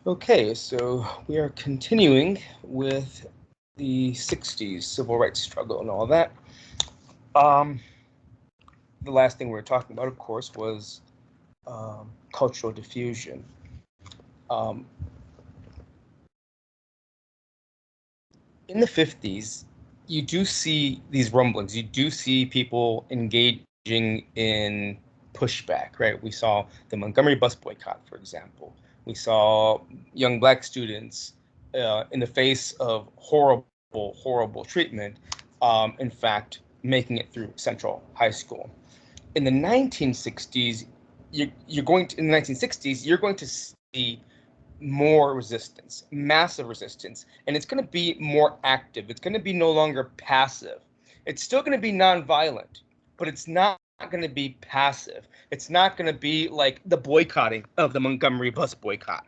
Okay, so we are continuing with the 60s civil rights struggle and all that. Um, the last thing we were talking about, of course, was cultural diffusion. Um, in the 50s, you do see these rumblings. You do see people engaging in pushback, right? We saw the Montgomery bus boycott, for example. We saw young Black students in the face of horrible treatment, in fact, making it through Central High School. In the 1960s, in the 1960s, you're going to see more resistance, massive resistance, and it's going to be more active. It's going to be no longer passive. It's still going to be nonviolent, but it's not going to be passive. It's not going to be like the boycotting of the Montgomery bus boycott.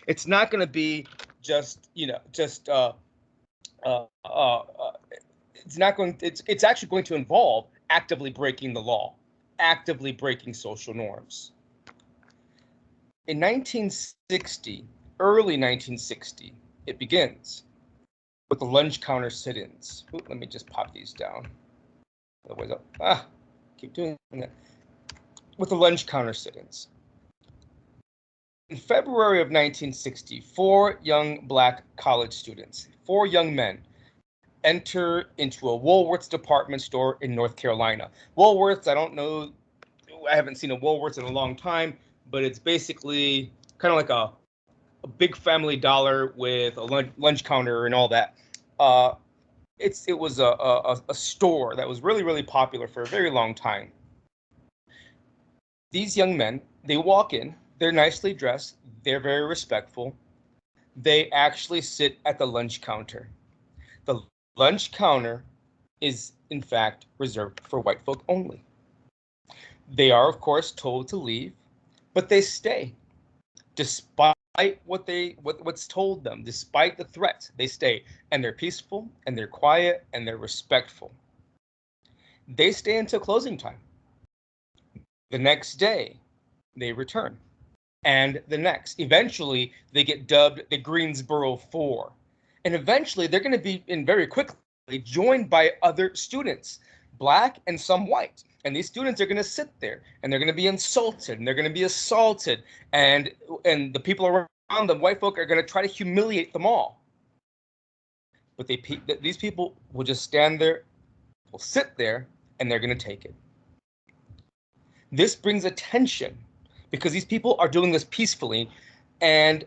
It's not going to be just, uh, uh, uh, it's not going. It's actually going to involve actively breaking the law, actively breaking social norms. In 1960, early 1960, it begins with the lunch counter sit-ins. Let me just pop these down. Otherwise, keep doing that. With the lunch counter sit-ins. In February of 1960, four young Black college students, four young men, enter into a Woolworth's department store in North Carolina. Woolworth's, I don't know, I haven't seen a Woolworth's in a long time, but it's basically kind of like a big family dollar with a lunch counter and all that. Uh, it was a store that was really popular for a very long time. These young men, they walk in, they're nicely dressed, they're very respectful. They actually sit at the lunch counter. The lunch counter is in fact reserved for white folk only. They are of course told to leave, but they stay despite what's told them, despite the threats. They stay, and they're peaceful, and they're quiet, and they're respectful. They stay until closing time. The next day, they return, and the next. Eventually, they get dubbed the Greensboro Four, and eventually, they're going to be very quickly joined by other students, Black and some white. And these students are going to sit there and they're going to be insulted and they're going to be assaulted, and the people around them, white folk, are going to try to humiliate them all. But these people will just stand there, will sit there, and they're going to take it. This brings attention because these people are doing this peacefully, and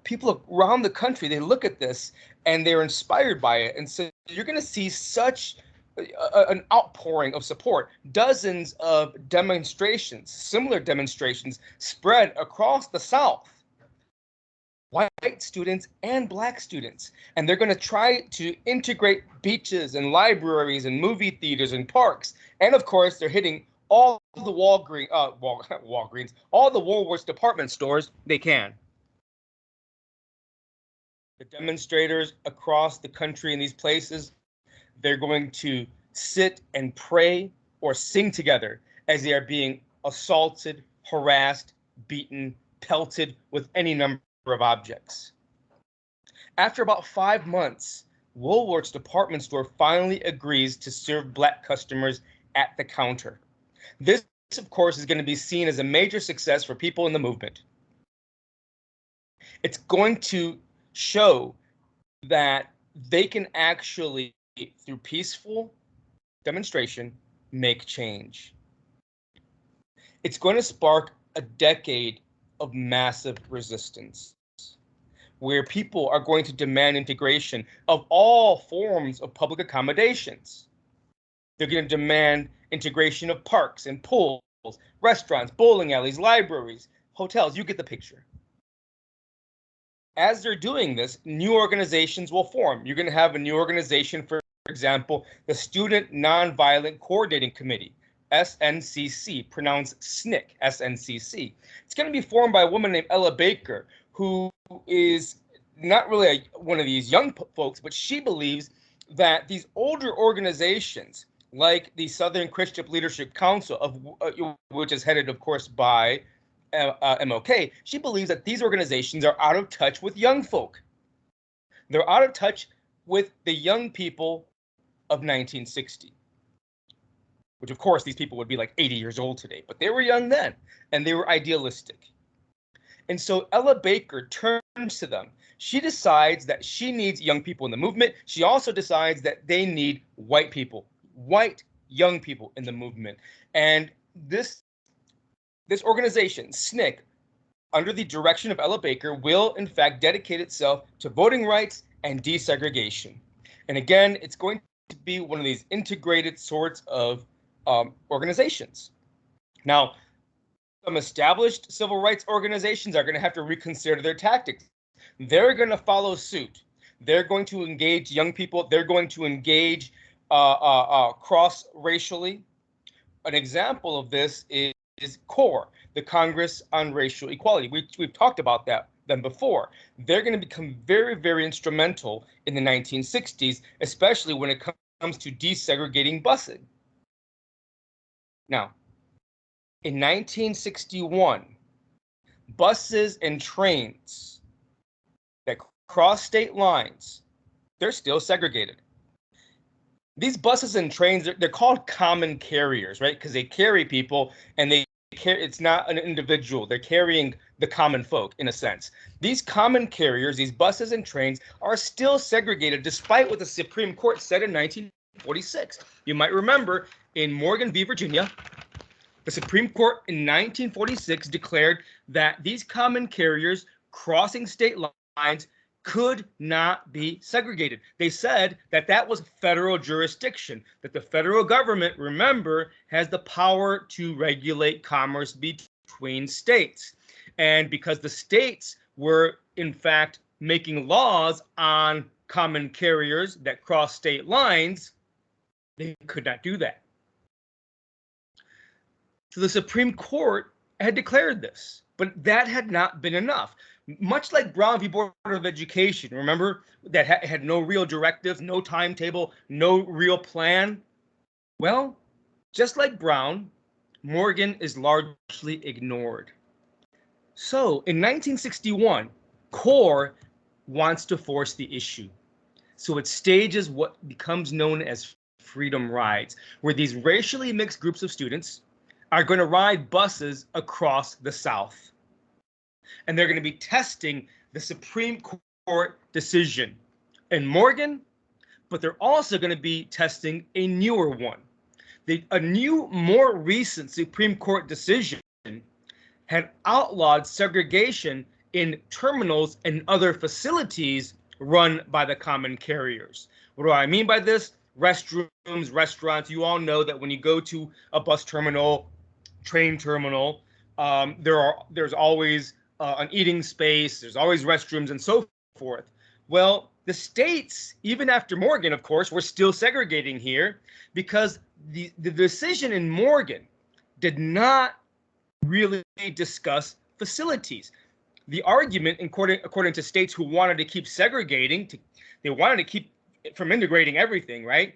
people around the country, they look at this and they're inspired by it. And so you're going to see such an outpouring of support. Dozens of demonstrations, similar demonstrations, spread across the South. White students and Black students. And they're going to try to integrate beaches and libraries and movie theaters and parks. And of course, they're hitting all the Walgreens, all the Woolworths department stores they can. The demonstrators across the country in these places, they're going to sit and pray or sing together as they are being assaulted, harassed, beaten, pelted with any number of objects. After about 5 months, Woolworth's department store finally agrees to serve Black customers at the counter. This, of course, is going to be seen as a major success for people in the movement. It's going to show that they can actually, through peaceful demonstration, make change. It's going to spark a decade of massive resistance, where people are going to demand integration of all forms of public accommodations. They're going to demand integration of parks and pools, restaurants, bowling alleys, libraries, hotels. You get the picture. As they're doing this, new organizations will form. You're going to have a new organization, for example, the Student Nonviolent Coordinating Committee, SNCC, pronounced SNCC, SNCC. It's going to be formed by a woman named Ella Baker, who is not really one of these young folks, but she believes that these older organizations, like the Southern Christian Leadership Council, which is headed, of course, by MLK, she believes that these organizations are out of touch with young folk. They're out of touch with the young people of 1960, which of course these people would be like 80 years old today, but they were young then and they were idealistic. And so Ella Baker turns to them. She decides that she needs young people in the movement. She also decides that they need white people, white young people in the movement. And this organization, SNCC, under the direction of Ella Baker, will in fact dedicate itself to voting rights and desegregation. And again, it's going to be one of these integrated sorts of organizations. Now, some established civil rights organizations are going to have to reconsider their tactics. They're going to follow suit. They're going to engage young people. They're going to engage cross-racially. An example of this is CORE, the Congress on Racial Equality. We've talked about them before. They're going to become very, very instrumental in the 1960s, especially when it comes to desegregating busing. Now, in 1961, buses and trains that cross state lines, they're still segregated. These buses and trains, they're called common carriers, right? Because they carry people and it's not an individual. They're carrying the common folk in a sense. These common carriers, these buses and trains are still segregated despite what the Supreme Court said in 1946. You might remember in Morgan v. Virginia, the Supreme Court in 1946 declared that these common carriers crossing state lines could not be segregated. They said that that was federal jurisdiction, that the federal government, remember, has the power to regulate commerce between states. And because the states were, in fact, making laws on common carriers that cross state lines, they could not do that. So the Supreme Court had declared this, but that had not been enough. Much like Brown v. Board of Education, remember, that had no real directives, no timetable, no real plan. Well, just like Brown, Morgan is largely ignored. So in 1961, CORE wants to force the issue. So it stages what becomes known as freedom rides, where these racially mixed groups of students are going to ride buses across the South. And they're going to be testing the Supreme Court decision in Morgan, but they're also going to be testing a newer one. A new, more recent Supreme Court decision had outlawed segregation in terminals and other facilities run by the common carriers. What do I mean by this? Restrooms, restaurants. You all know that when you go to a bus terminal, train terminal, there's always an eating space, there's always restrooms and so forth. Well, the states, even after Morgan, of course, were still segregating here because the decision in Morgan did not really discuss facilities. The argument, according to states who wanted to keep segregating, they wanted to keep from integrating everything, right?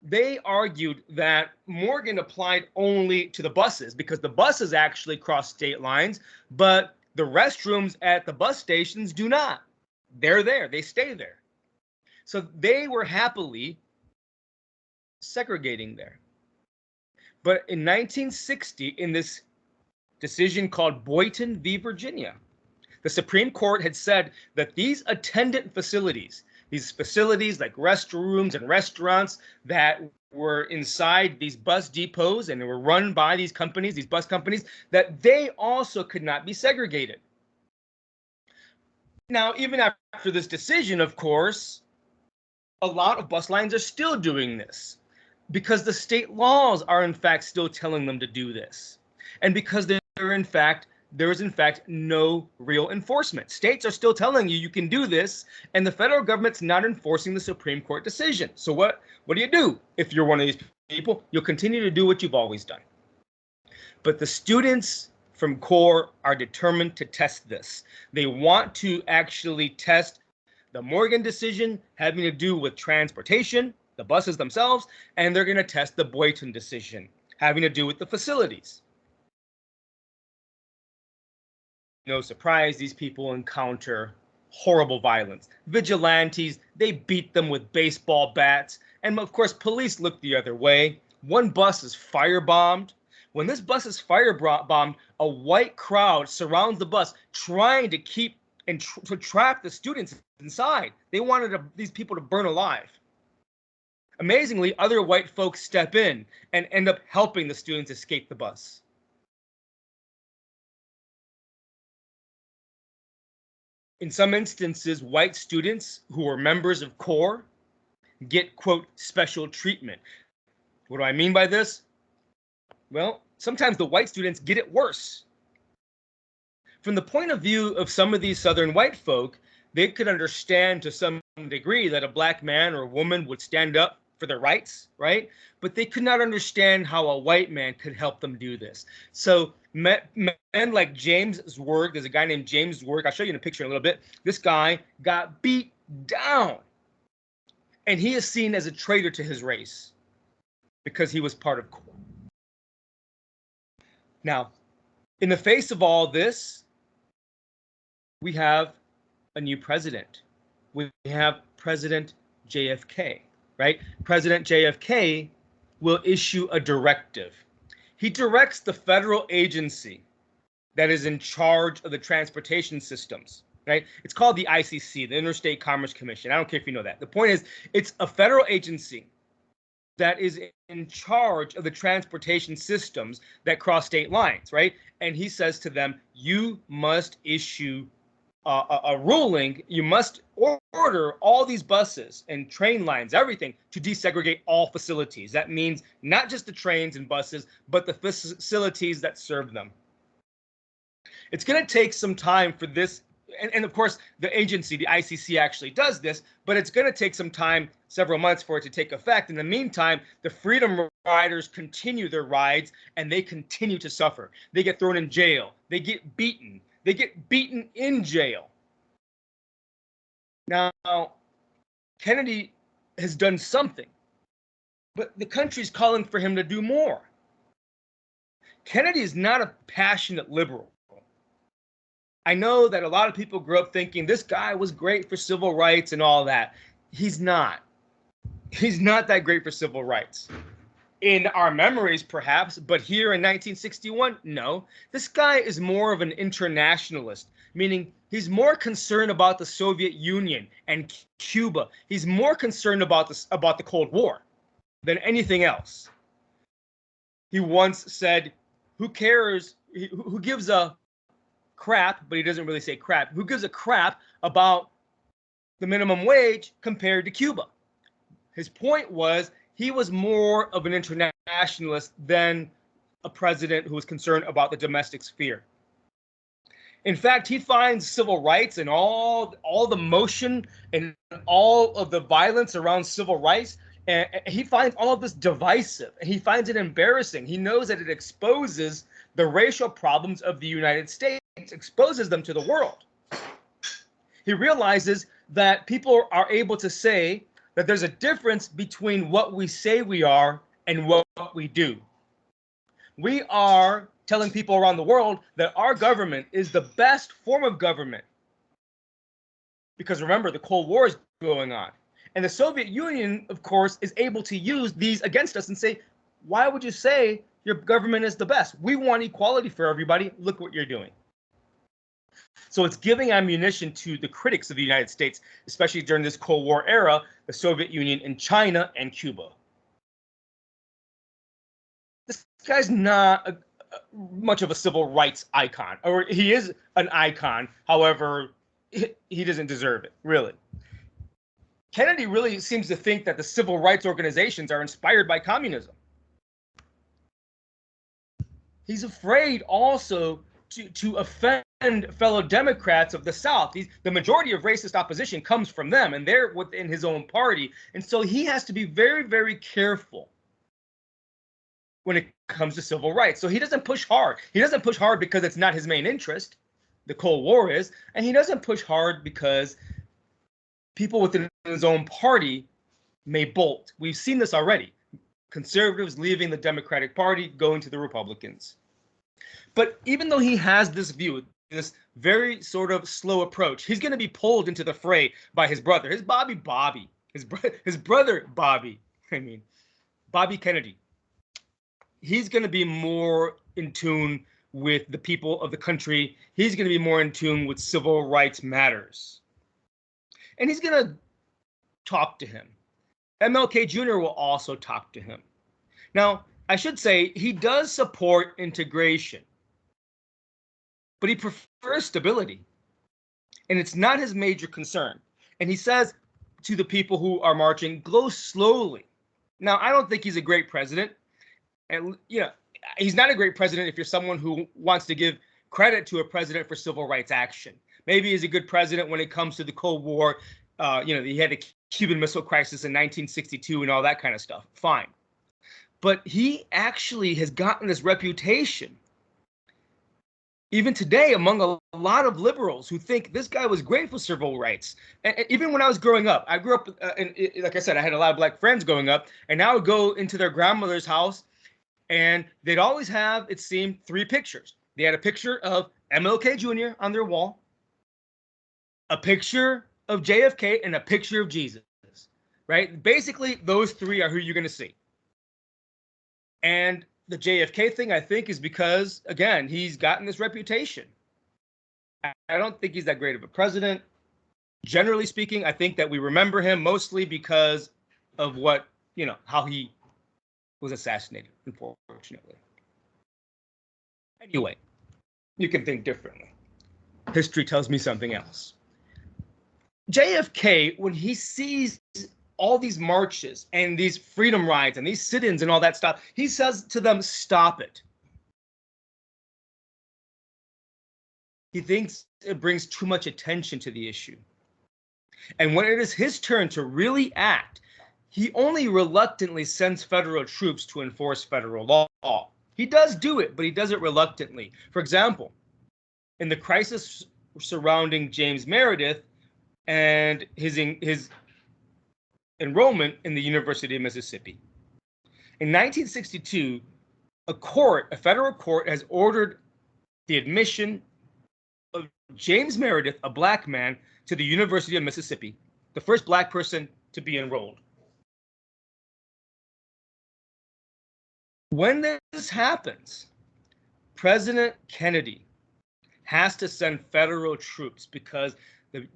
They argued that Morgan applied only to the buses because the buses actually cross state lines, but the restrooms at the bus stations do not. They're there, they stay there. So they were happily segregating there. But in 1960, in this decision called Boynton v. Virginia, the Supreme Court had said that these attendant facilities, these facilities like restrooms and restaurants that were inside these bus depots and they were run by these companies, these bus companies, that they also could not be segregated. Now, even after this decision, of course, a lot of bus lines are still doing this because the state laws are in fact still telling them to do this. And because there is in fact no real enforcement. States are still telling you can do this, and the federal government's not enforcing the Supreme Court decision. So what do you do if you're one of these people? You'll continue to do what you've always done. But the students from CORE are determined to test this. They want to actually test the Morgan decision having to do with transportation, the buses themselves, and they're going to test the Boynton decision having to do with the facilities. no surprise, these people encounter horrible violence. Vigilantes, they beat them with baseball bats. And of course, police look the other way. One bus is firebombed. When this bus is firebombed, a white crowd surrounds the bus, trying to keep and to trap the students inside. They wanted these people to burn alive. Amazingly, other white folks step in and end up helping the students escape the bus. In some instances, white students who are members of CORE get, quote, special treatment. What do I mean by this? Well, sometimes the white students get it worse. From the point of view of some of these Southern white folk, they could understand to some degree that a black man or woman would stand up for their rights, right? But they could not understand how a white man could help them do this. So men like James Zwerg, there's a guy named James Zwerg, I'll show you in a picture in a little bit. This guy got beat down, and he is seen as a traitor to his race because he was part of CORE. Now, in the face of all this, we have a new president. We have President JFK, right? President JFK will issue a directive. He directs the federal agency that is in charge of the transportation systems, right? It's called the ICC, the Interstate Commerce Commission. I don't care if you know that. The point is, it's a federal agency that is in charge of the transportation systems that cross state lines, right? And he says to them, you must issue a ruling, you must order all these buses and train lines, everything, to desegregate all facilities. That means not just the trains and buses, but the facilities that serve them. It's going to take some time for this, and of course, the agency, the ICC, actually does this, but it's going to take some time, several months, for it to take effect. In the meantime, the Freedom Riders continue their rides, and they continue to suffer. They get thrown in jail. They get beaten. They get beaten in jail. Now, Kennedy has done something, but the country's calling for him to do more. Kennedy is not a passionate liberal. I know that a lot of people grew up thinking this guy was great for civil rights and all that. He's not. He's not that great for civil rights. In our memories, perhaps, but here in 1961, no. This guy is more of an internationalist, meaning he's more concerned about the Soviet Union and Cuba. He's more concerned about the Cold War than anything else. He once said, who cares, who gives a crap, but he doesn't really say crap, who gives a crap about the minimum wage compared to Cuba? His point was, he was more of an internationalist than a president who was concerned about the domestic sphere. In fact, he finds civil rights and all the motion and all of the violence around civil rights, and he finds all of this divisive, and he finds it embarrassing. He knows that it exposes the racial problems of the United States, exposes them to the world. He realizes that people are able to say that there's a difference between what we say we are and what we do. We are telling people around the world that our government is the best form of government. Because remember, the Cold War is going on. And the Soviet Union, of course, is able to use these against us and say, why would you say your government is the best? We want equality for everybody. Look what you're doing. So it's giving ammunition to the critics of the United States, especially during this Cold War era, the Soviet Union and China and Cuba. This guy's not much of a civil rights icon, or he is an icon. However, he doesn't deserve it, really. Kennedy really seems to think that the civil rights organizations are inspired by communism. He's afraid also to offend fellow Democrats of the South. The majority of racist opposition comes from them, and they're within his own party. And so he has to be very, very careful when it comes to civil rights. So he doesn't push hard. He doesn't push hard because it's not his main interest. The Cold War is. And he doesn't push hard because people within his own party may bolt. We've seen this already. Conservatives leaving the Democratic Party, going to the Republicans. But even though he has this view, this very sort of slow approach. He's going to be pulled into the fray by his brother, his brother Bobby. I mean, Bobby Kennedy. He's going to be more in tune with the people of the country. He's going to be more in tune with civil rights matters. And he's going to talk to him. MLK Jr. will also talk to him. Now, I should say he does support integration, but he prefers stability. And it's not his major concern. And he says to the people who are marching, go slowly. Now, I don't think he's a great president. And, he's not a great president if you're someone who wants to give credit to a president for civil rights action. Maybe he's a good president when it comes to the Cold War. He had a Cuban Missile Crisis in 1962 and all that kind of stuff. Fine. But he actually has gotten this reputation, even today, among a lot of liberals who think this guy was great for civil rights. And even when I was growing up, I grew up, like I said, I had a lot of black friends growing up, and I would go into their grandmother's house, and they'd always have, it seemed, 3 pictures. They had a picture of MLK Jr. on their wall, a picture of JFK, and a picture of Jesus, right? Basically, those 3 are who you're going to see. And the JFK thing, I think, is because, again, he's gotten this reputation. I don't think he's that great of a president. Generally speaking, I think that we remember him mostly because of what, how he was assassinated, unfortunately. Anyway, you can think differently. History tells me something else. JFK, when he sees all these marches and these freedom rides and these sit-ins and all that stuff, he says to them, stop it. He thinks it brings too much attention to the issue. And when it is his turn to really act, he only reluctantly sends federal troops to enforce federal law. He does do it, but he does it reluctantly. For example, in the crisis surrounding James Meredith and his enrollment in the University of Mississippi. In 1962, a federal court has ordered the admission of James Meredith, a black man, to the University of Mississippi, the first black person to be enrolled. When this happens, President Kennedy has to send federal troops because the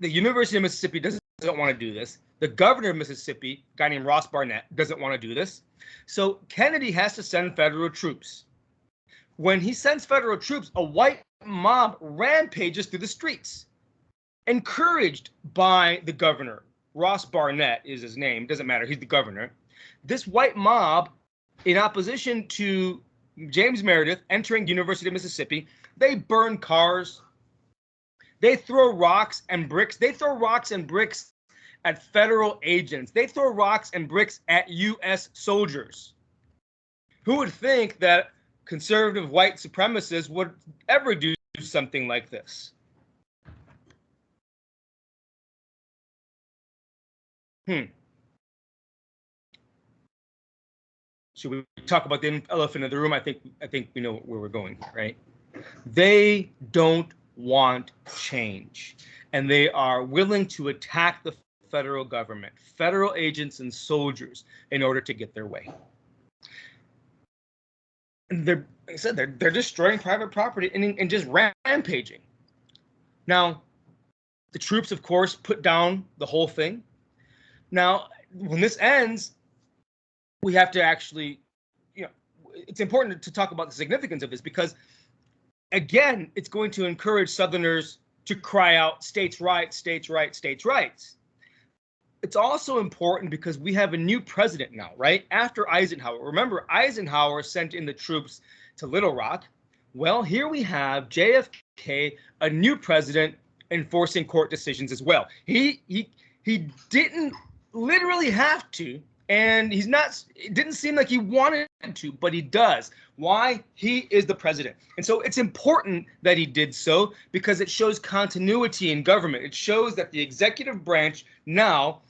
University of Mississippi doesn't want to do this. The governor of Mississippi, a guy named Ross Barnett, doesn't want to do this. So Kennedy has to send federal troops. When he sends federal troops, a white mob rampages through the streets, encouraged by the governor. Ross Barnett is his name. Doesn't matter. He's the governor. This white mob, in opposition to James Meredith entering the University of Mississippi, they burn cars. They throw rocks and bricks. They throw rocks and bricks at federal agents. They throw rocks and bricks at U.S. soldiers. Who would think that conservative white supremacists would ever do something like this? Should we talk about the elephant in the room? I think we know where we're going, right? They don't want change, and they are willing to attack the federal government, federal agents and soldiers in order to get their way. And like I said, they're destroying private property and just rampaging. Now, the troops, of course, put down the whole thing. Now, when this ends, we have to actually, it's important to talk about the significance of this because, again, it's going to encourage Southerners to cry out states' rights, states' rights, states' rights. It's also important because we have a new president now, right? After Eisenhower. Remember, Eisenhower sent in the troops to Little Rock. Well, here we have JFK, a new president, enforcing court decisions as well. He didn't literally have to, and it didn't seem like he wanted to, but he does. Why? He is the president. And so it's important that he did so because it shows continuity in government. It shows that the executive branch now,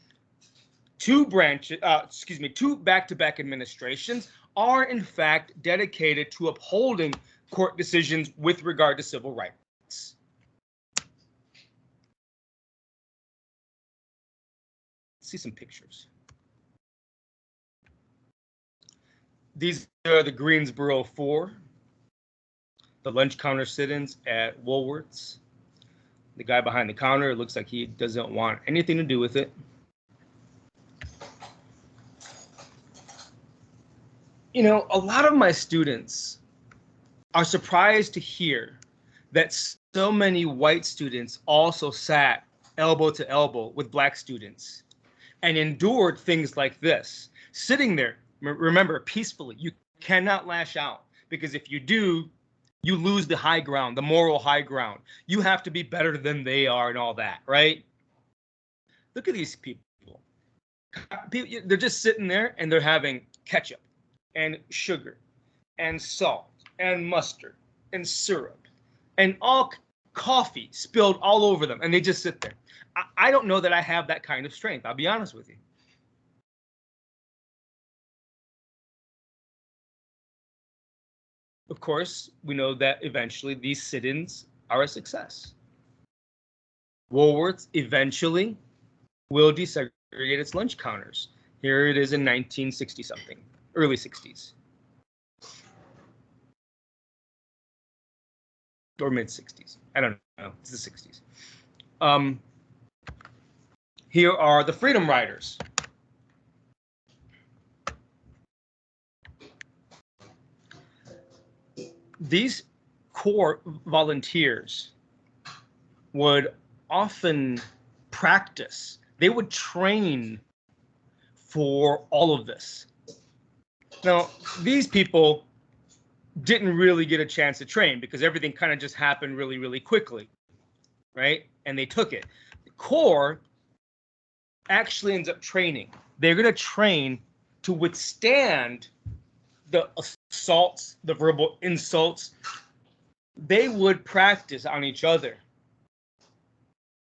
two back-to-back administrations are in fact dedicated to upholding court decisions with regard to civil rights. Let's see some pictures. These are the Greensboro Four, the lunch counter sit-ins at Woolworths. The guy behind the counter, it looks like he doesn't want anything to do with it. You know, a lot of my students are surprised to hear that so many white students also sat elbow to elbow with black students and endured things like this. Sitting there, remember, peacefully. You cannot lash out, because if you do, you lose the high ground, the moral high ground. You have to be better than they are and all that, right? Look at these people. They're just sitting there and they're having ketchup and sugar and salt and mustard and syrup and all coffee spilled all over them, and they just sit there. I don't know that I have that kind of strength. I'll be honest with you. Of course, we know that eventually these sit-ins are a success. Woolworths eventually will desegregate its lunch counters. Here it is in 1960 something, early 60s. Or mid 60s. I don't know. It's the 60s. Here are the Freedom Riders. These core volunteers would often practice. They would train for all of this. Now, these people didn't really get a chance to train because everything kind of just happened really, really quickly, right? And they took it. The Corps actually ends up training. They're going to train to withstand the assaults, the verbal insults. They would practice on each other.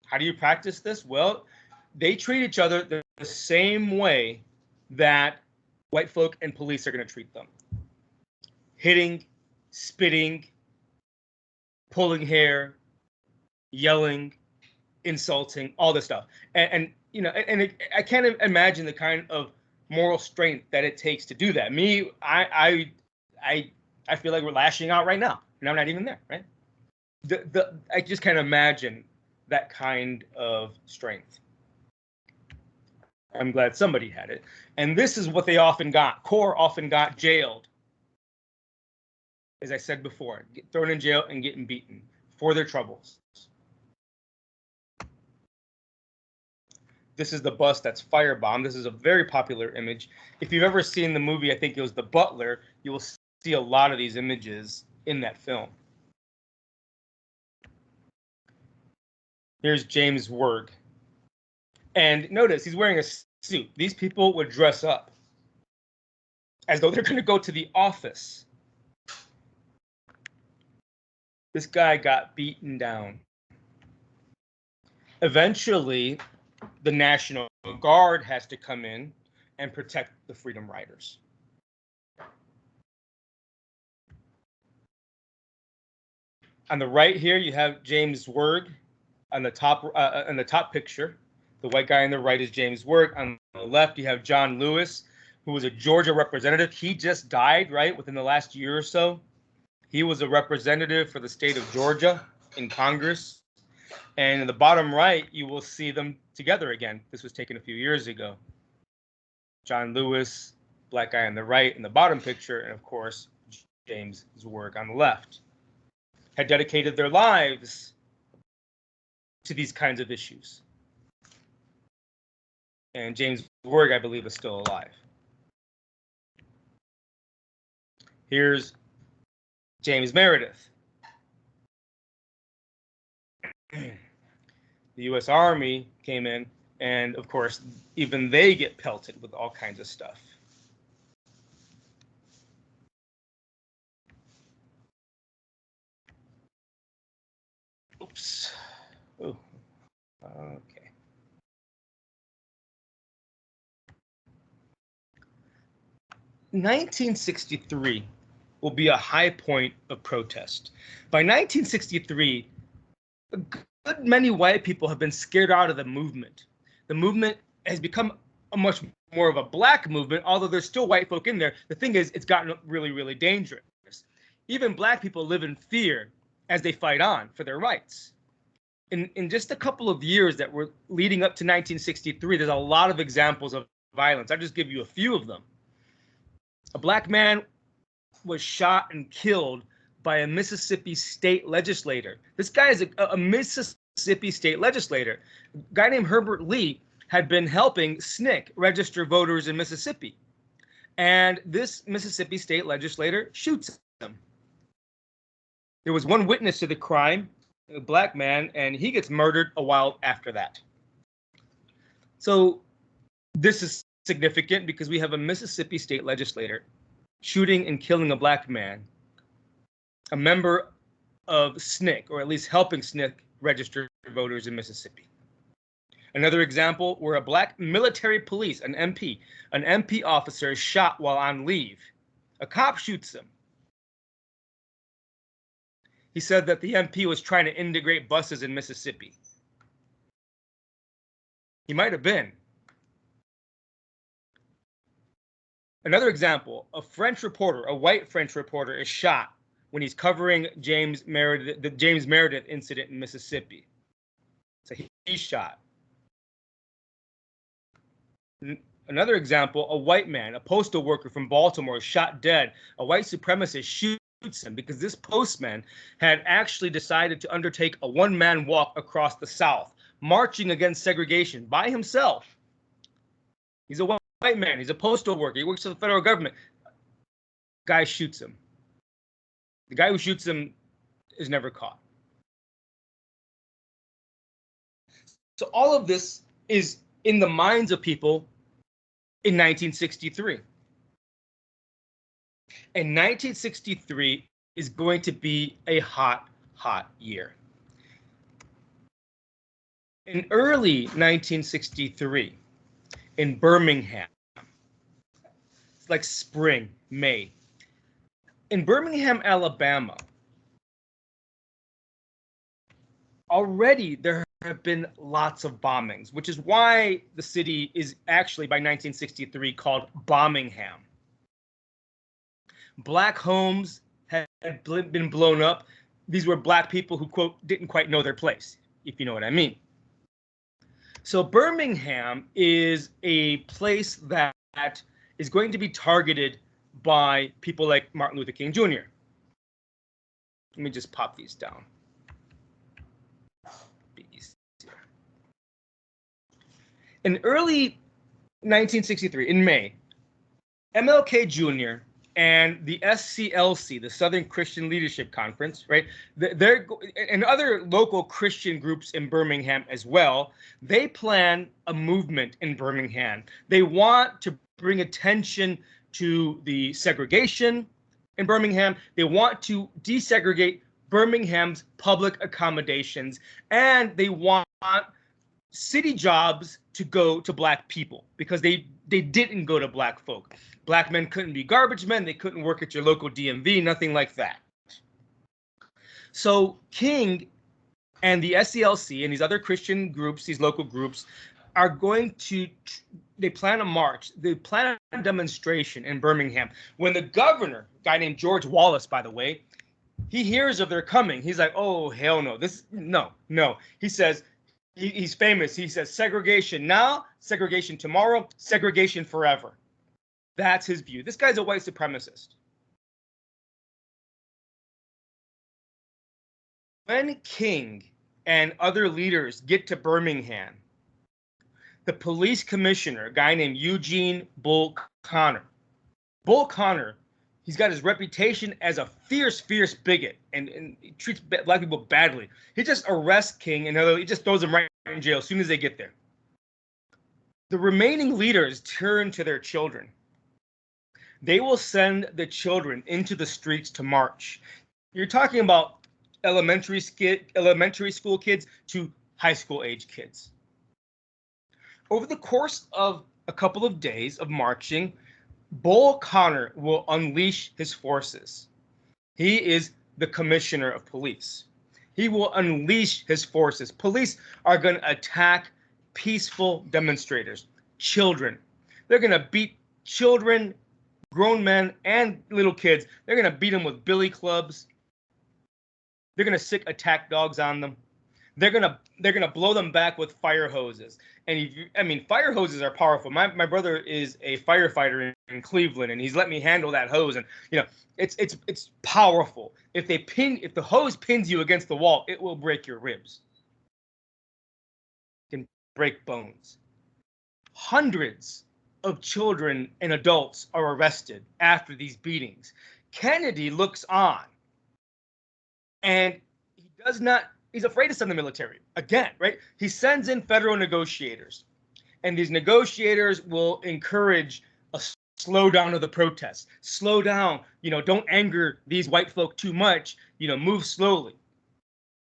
How do you practice this? Well, they treat each other the same way that white folk and police are going to treat them. Hitting, spitting, pulling hair, yelling, insulting, all this stuff. And you know, I can't imagine the kind of moral strength that it takes to do that. Me, I feel like we're lashing out right now, and I'm not even there, right? I just can't imagine that kind of strength. I'm glad somebody had it. And this is what they often got. Corps often got jailed. As I said before, get thrown in jail and getting beaten for their troubles. This is the bus that's firebombed. This is a very popular image. If you've ever seen the movie, I think it was The Butler, you will see a lot of these images in that film. Here's James Werg. And notice he's wearing a suit. These people would dress up as though they're going to go to the office. This guy got beaten down. Eventually, the National Guard has to come in and protect the Freedom Riders. On the right here, you have James Werg on the top picture. The white guy on the right is James Werg. On the left, you have John Lewis, who was a Georgia representative. He just died, right, within the last year or so. He was a representative for the state of Georgia in Congress. And in the bottom right, you will see them together again. This was taken a few years ago. John Lewis, black guy on the right in the bottom picture, and of course, James Werg on the left, had dedicated their lives to these kinds of issues. And James Werg, I believe, is still alive. Here's James Meredith. The U.S. Army came in, and of course, even they get pelted with all kinds of stuff. Oops. Oh, okay. 1963 will be a high point of protest. By 1963, a good many white people have been scared out of the movement. The movement has become a much more of a black movement, although there's still white folk in there. The thing is, it's gotten really, really dangerous. Even black people live in fear as they fight on for their rights. In just a couple of years that were leading up to 1963, there's a lot of examples of violence. I'll just give you a few of them. A black man was shot and killed by a Mississippi state legislator. This guy is a Mississippi state legislator. A guy named Herbert Lee had been helping SNCC register voters in Mississippi. And this Mississippi state legislator shoots him. There was one witness to the crime, a black man, and he gets murdered a while after that. So this is significant because we have a Mississippi state legislator shooting and killing a black man, a member of SNCC, or at least helping SNCC register voters in Mississippi. Another example where a black military police, an MP officer is shot while on leave. A cop shoots him. He said that the MP was trying to integrate buses in Mississippi. He might have been. Another example, a French reporter, a white French reporter, is shot when he's covering the James Meredith incident in Mississippi. So he's shot. Another example, a white man, a postal worker from Baltimore, is shot dead. A white supremacist shoots him because this postman had actually decided to undertake a one-man walk across the South, marching against segregation by himself. He's a white man. He's a postal worker. He works for the federal government. Guy shoots him. The guy who shoots him is never caught. So all of this is in the minds of people in 1963. And 1963 is going to be a hot, hot year. In early 1963, in Birmingham, it's like spring, May. In Birmingham, Alabama, already there have been lots of bombings, which is why the city is actually by 1963 called Bombingham. Black homes had been blown up. These were black people who, quote, didn't quite know their place, if you know what I mean. So Birmingham is a place that is going to be targeted by people like Martin Luther King Jr. Let me just pop these down. In early 1963, in May, MLK Jr. and the SCLC, the Southern Christian Leadership Conference, right? And other local Christian groups in Birmingham as well, they plan a movement in Birmingham. They want to bring attention to the segregation in Birmingham. They want to desegregate Birmingham's public accommodations, and they want city jobs to go to black people because they didn't go to black folk. Black men couldn't be garbage men. They couldn't work at your local DMV, nothing like that. So King and the SCLC and these other Christian groups, these local groups, are going to, they plan a march. They plan a demonstration in Birmingham. When the governor, a guy named George Wallace, by the way, he hears of their coming. He's like, oh, hell no. No. He says, he's famous. He says, segregation now, segregation tomorrow, segregation forever. That's his view. This guy's a white supremacist. When King and other leaders get to Birmingham, the police commissioner, a guy named Eugene Bull Connor. Bull Connor, he's got his reputation as a fierce bigot and he treats black people badly. He just arrests King and he just throws him right in jail as soon as they get there. The remaining leaders turn to their children. They will send the children into the streets to march. You're talking about elementary school kids to high school age kids. Over the course of a couple of days of marching, Bull Connor will unleash his forces. He is the commissioner of police. He will unleash his forces. Police are going to attack peaceful demonstrators, children. They're going to beat children, grown men, and little kids. They're going to beat them with billy clubs. They're going to sick attack dogs on them. They're gonna blow them back with fire hoses. And fire hoses are powerful. My brother is a firefighter in Cleveland, and he's let me handle that hose. And it's powerful. If the hose pins you against the wall, it will break your ribs. It can break bones. Hundreds of children and adults are arrested after these beatings. Kennedy looks on, and he does not. He's afraid to send the military again, right? He sends in federal negotiators, and these negotiators will encourage a slowdown of the protests. Slow down, don't anger these white folk too much, move slowly.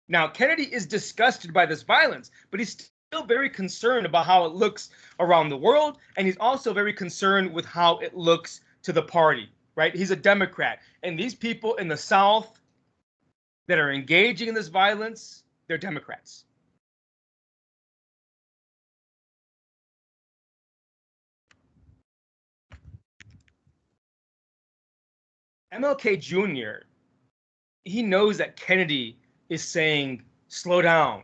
Now, Kennedy is disgusted by this violence, but he's still very concerned about how it looks around the world, and he's also very concerned with how it looks to the party, right? He's a Democrat, and these people in the South that are engaging in this violence, they're Democrats. MLK Jr., he knows that Kennedy is saying, slow down,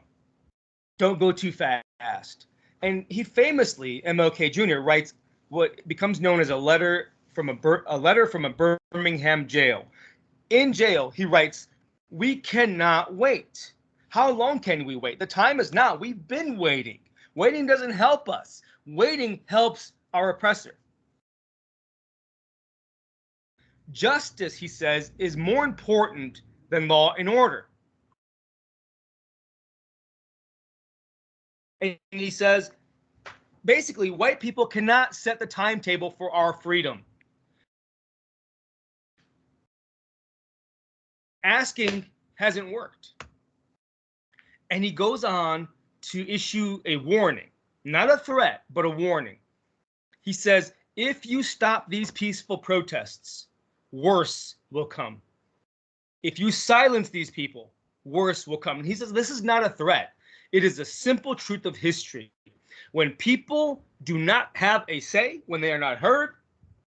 don't go too fast. And he famously, MLK Jr., writes what becomes known as a letter from a Birmingham jail. In jail, he writes, "We cannot wait. How long can we wait? The time is now. We've been waiting. Waiting doesn't help us. Waiting helps our oppressor." Justice, he says, is more important than law and order. And he says, basically, white people cannot set the timetable for our freedom. Asking hasn't worked. And he goes on to issue a warning, not a threat, but a warning. He says, if you stop these peaceful protests, worse will come. If you silence these people, worse will come. And he says, this is not a threat. It is a simple truth of history. When people do not have a say, when they are not heard,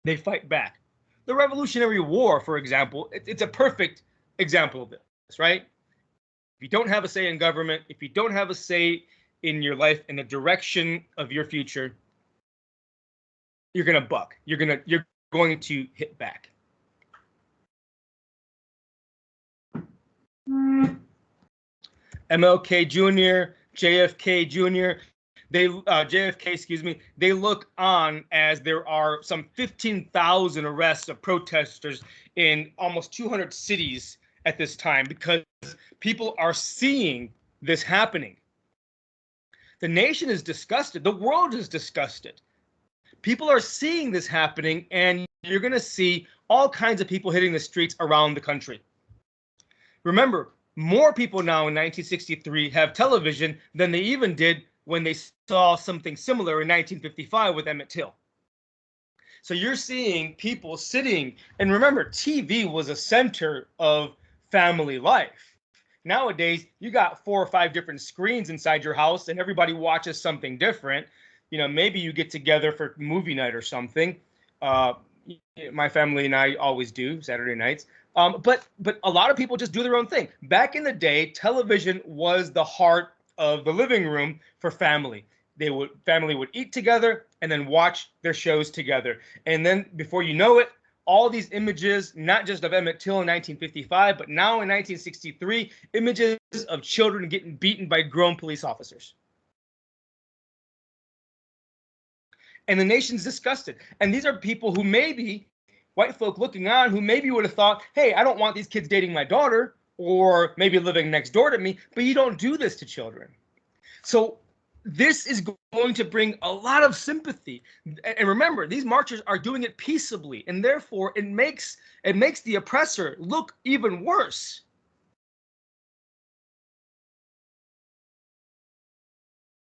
they fight back. The Revolutionary War, for example, it's a perfect example of this, right? If you don't have a say in government, if you don't have a say in your life, in the direction of your future, you're going to buck. You're going to hit back. MLK Jr., JFK Jr., they look on as there are some 15,000 arrests of protesters in almost 200 cities at this time because people are seeing this happening. The nation is disgusted. The world is disgusted. People are seeing this happening, and you're going to see all kinds of people hitting the streets around the country. Remember, more people now in 1963 have television than they even did when they saw something similar in 1955 with Emmett Till. So you're seeing people sitting, and remember, TV was a center of family life. Nowadays, you got 4 or 5 different screens inside your house, and everybody watches something different. Maybe you get together for movie night or something. My family and I always do Saturday nights. But a lot of people just do their own thing. Back in the day, television was the heart of the living room for family. Family would eat together and then watch their shows together. And then before you know it, all these images, not just of Emmett Till in 1955, but now in 1963, images of children getting beaten by grown police officers. And the nation's disgusted. And these are people who maybe, white folk looking on, who maybe would have thought, hey, I don't want these kids dating my daughter, or maybe living next door to me, but you don't do this to children. So this is going to bring a lot of sympathy. And remember, these marchers are doing it peaceably, and therefore it makes the oppressor look even worse.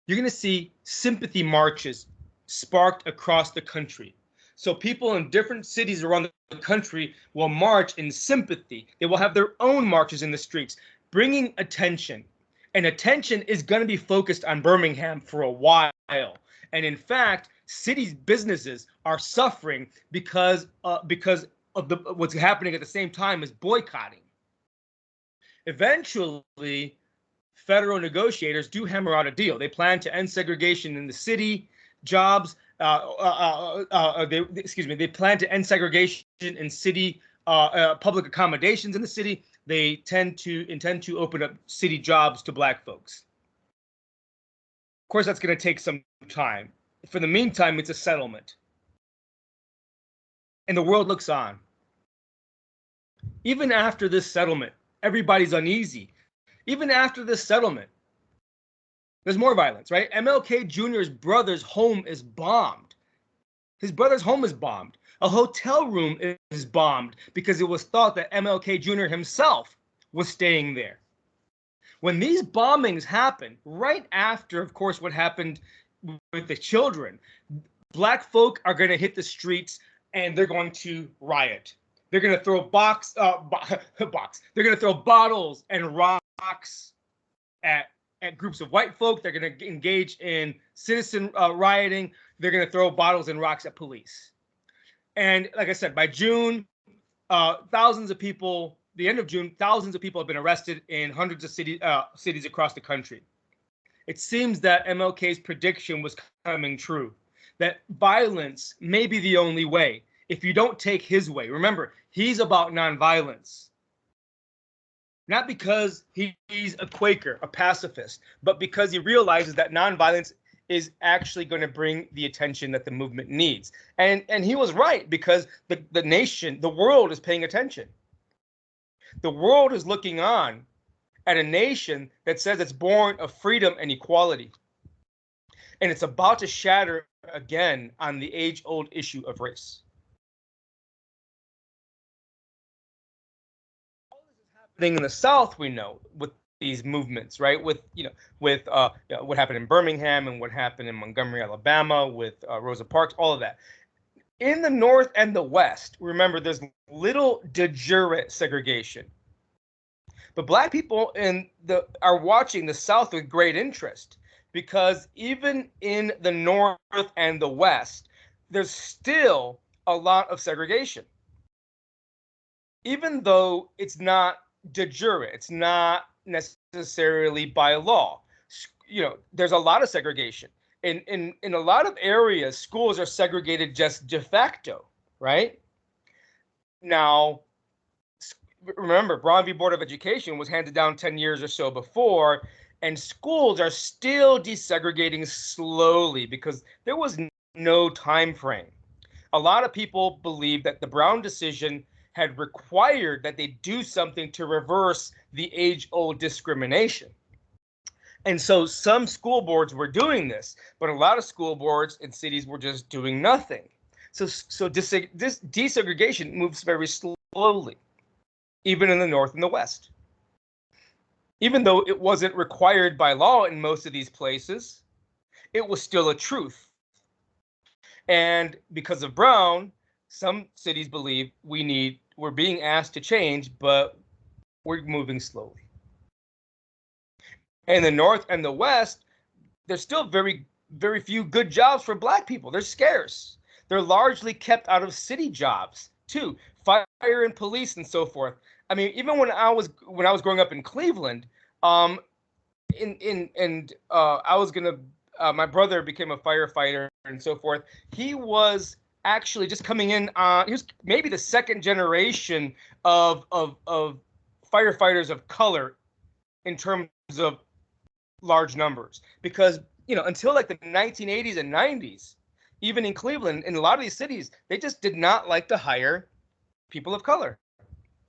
You're going to see sympathy marches sparked across the country. So people in different cities around the country will march in sympathy. They will have their own marches in the streets, bringing attention. And attention is going to be focused on Birmingham for a while. And in fact, cities' businesses are suffering because of what's happening at the same time as boycotting. Eventually, federal negotiators do hammer out a deal. They plan to end segregation in the city, jobs. They plan to end segregation in city public accommodations in the city. They intend to open up city jobs to Black folks. Of course, that's going to take some time. For the meantime, it's a settlement. And the world looks on. Even after this settlement, everybody's uneasy. Even after this settlement, there's more violence, right? MLK Jr.'s brother's home is bombed. His brother's home is bombed. A hotel room is bombed because it was thought that MLK Jr. himself was staying there. When these bombings happen, right after, of course, what happened with the children, Black folk are going to hit the streets and they're going to riot. They're going to throw They're going to throw bottles and rocks at groups of white folk. They're going to engage in citizen rioting. They're going to throw bottles and rocks at police. And like I said, by June, thousands of people. The end of June, thousands of people have been arrested in hundreds of cities across the country. It seems that MLK's prediction was coming true, that violence may be the only way if you don't take his way. Remember, he's about nonviolence. Not because he's a Quaker, a pacifist, but because he realizes that nonviolence is actually going to bring the attention that the movement needs. And he was right, because the nation, the world is paying attention. The world is looking on at a nation that says it's born of freedom and equality. And it's about to shatter again on the age-old issue of race. All this is happening in the South, we know, with these movements, right? With what happened in Birmingham and what happened in Montgomery, Alabama, with Rosa Parks, all of that. In the North and the West, remember, there's little de jure segregation. But Black people are watching the South with great interest, because even in the North and the West, there's still a lot of segregation. Even though it's not de jure, it's not necessarily by law. There's a lot of segregation. In a lot of areas, schools are segregated just de facto, right? Now, remember, Brown v. Board of Education was handed down 10 years or so before, and schools are still desegregating slowly because there was no time frame. A lot of people believe that the Brown decision had required that they do something to reverse the age-old discrimination. And so some school boards were doing this, but a lot of school boards in cities were just doing nothing. So this desegregation moves very slowly, even in the North and the West. Even though it wasn't required by law in most of these places, it was still a truth. And because of Brown, some cities believe we're being asked to change, but we're moving slowly. In the North and the West, there's still very, very few good jobs for Black people. They're scarce. They're largely kept out of city jobs too, fire and police and so forth. I mean, even when I was growing up in Cleveland, my brother became a firefighter and so forth. He was actually just coming in on, he was maybe the second generation of firefighters of color in terms of large numbers, because until like the 1980s and 90s, even in Cleveland, in a lot of these cities, they just did not like to hire people of color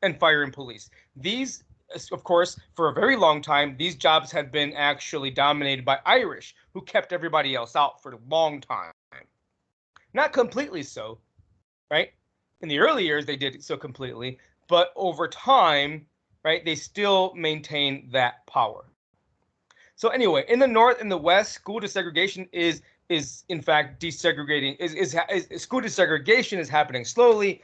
and fire and police. These, of course, for a very long time, these jobs had been actually dominated by Irish, who kept everybody else out for a long time. Not completely so, right? In the early years, they did so completely, but over time, right, they still maintain that power. So anyway, in the North and the West, school desegregation is is in fact desegregating. School desegregation is happening slowly.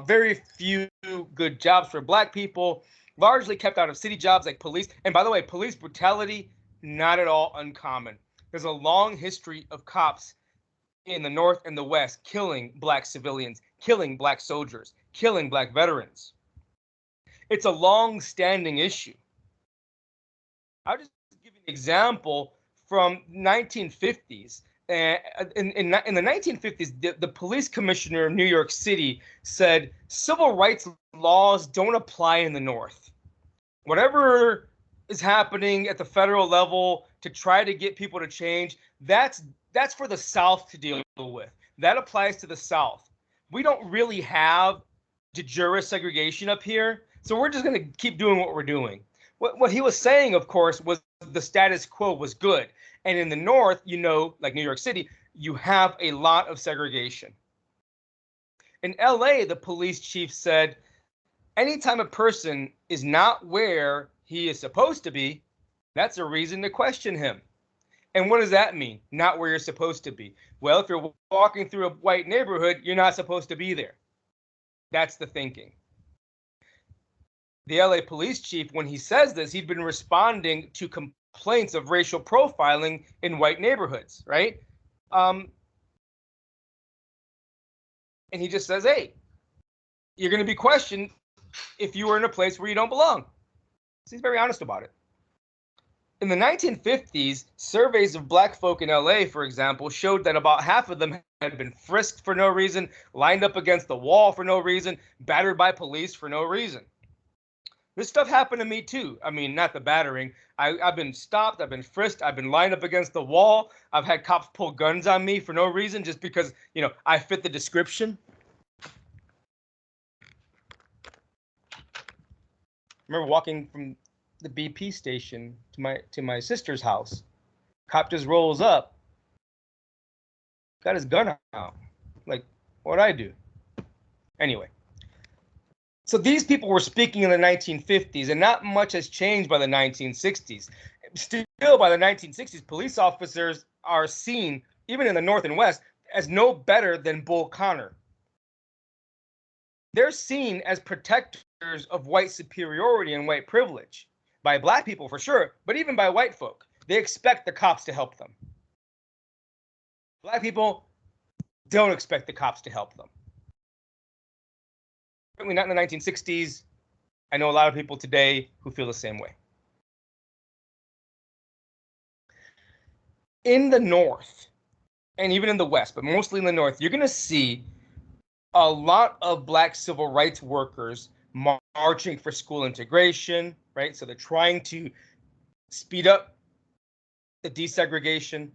Very few good jobs for Black people, largely kept out of city jobs like police. And by the way, police brutality, not at all uncommon. There's a long history of cops in the North and the West killing Black civilians, killing Black soldiers, killing Black veterans. It's a long-standing issue. I'll just give you an example from 1950s. In the 1950s, the police commissioner of New York City said civil rights laws don't apply in the North. Whatever is happening at the federal level to try to get people to change, that's for the South to deal with. That applies to the South. We don't really have de jure segregation up here, so we're just going to keep doing what we're doing. What he was saying, of course, was the status quo was good. And in the North, like New York City, you have a lot of segregation. In LA, the police chief said, anytime a person is not where he is supposed to be, that's a reason to question him. And what does that mean? Not where you're supposed to be. Well, if you're walking through a white neighborhood, you're not supposed to be there. That's the thinking. The LA police chief, when he says this, he'd been responding to complaints of racial profiling in white neighborhoods, right? And he just says, hey, you're going to be questioned if you were in a place where you don't belong. So he's very honest about it. In the 1950s, surveys of Black folk in LA, for example, showed that about half of them had been frisked for no reason, lined up against the wall for no reason, battered by police for no reason. This stuff happened to me too. I mean, not the battering. I've been stopped, I've been frisked, I've been lined up against the wall. I've had cops pull guns on me for no reason, just because, I fit the description. I remember walking from the BP station to my sister's house. Cop just rolls up, got his gun out. Like, what'd I do? Anyway. So these people were speaking in the 1950s, and not much has changed by the 1960s. Still, by the 1960s, police officers are seen, even in the North and West, as no better than Bull Connor. They're seen as protectors of white superiority and white privilege. By Black people, for sure, but even by white folk. They expect the cops to help them. Black people don't expect the cops to help them. Certainly not in the 1960s. I know a lot of people today who feel the same way. In the North, and even in the West, but mostly in the North, you're going to see a lot of Black civil rights workers marching for school integration, right? So they're trying to speed up the desegregation.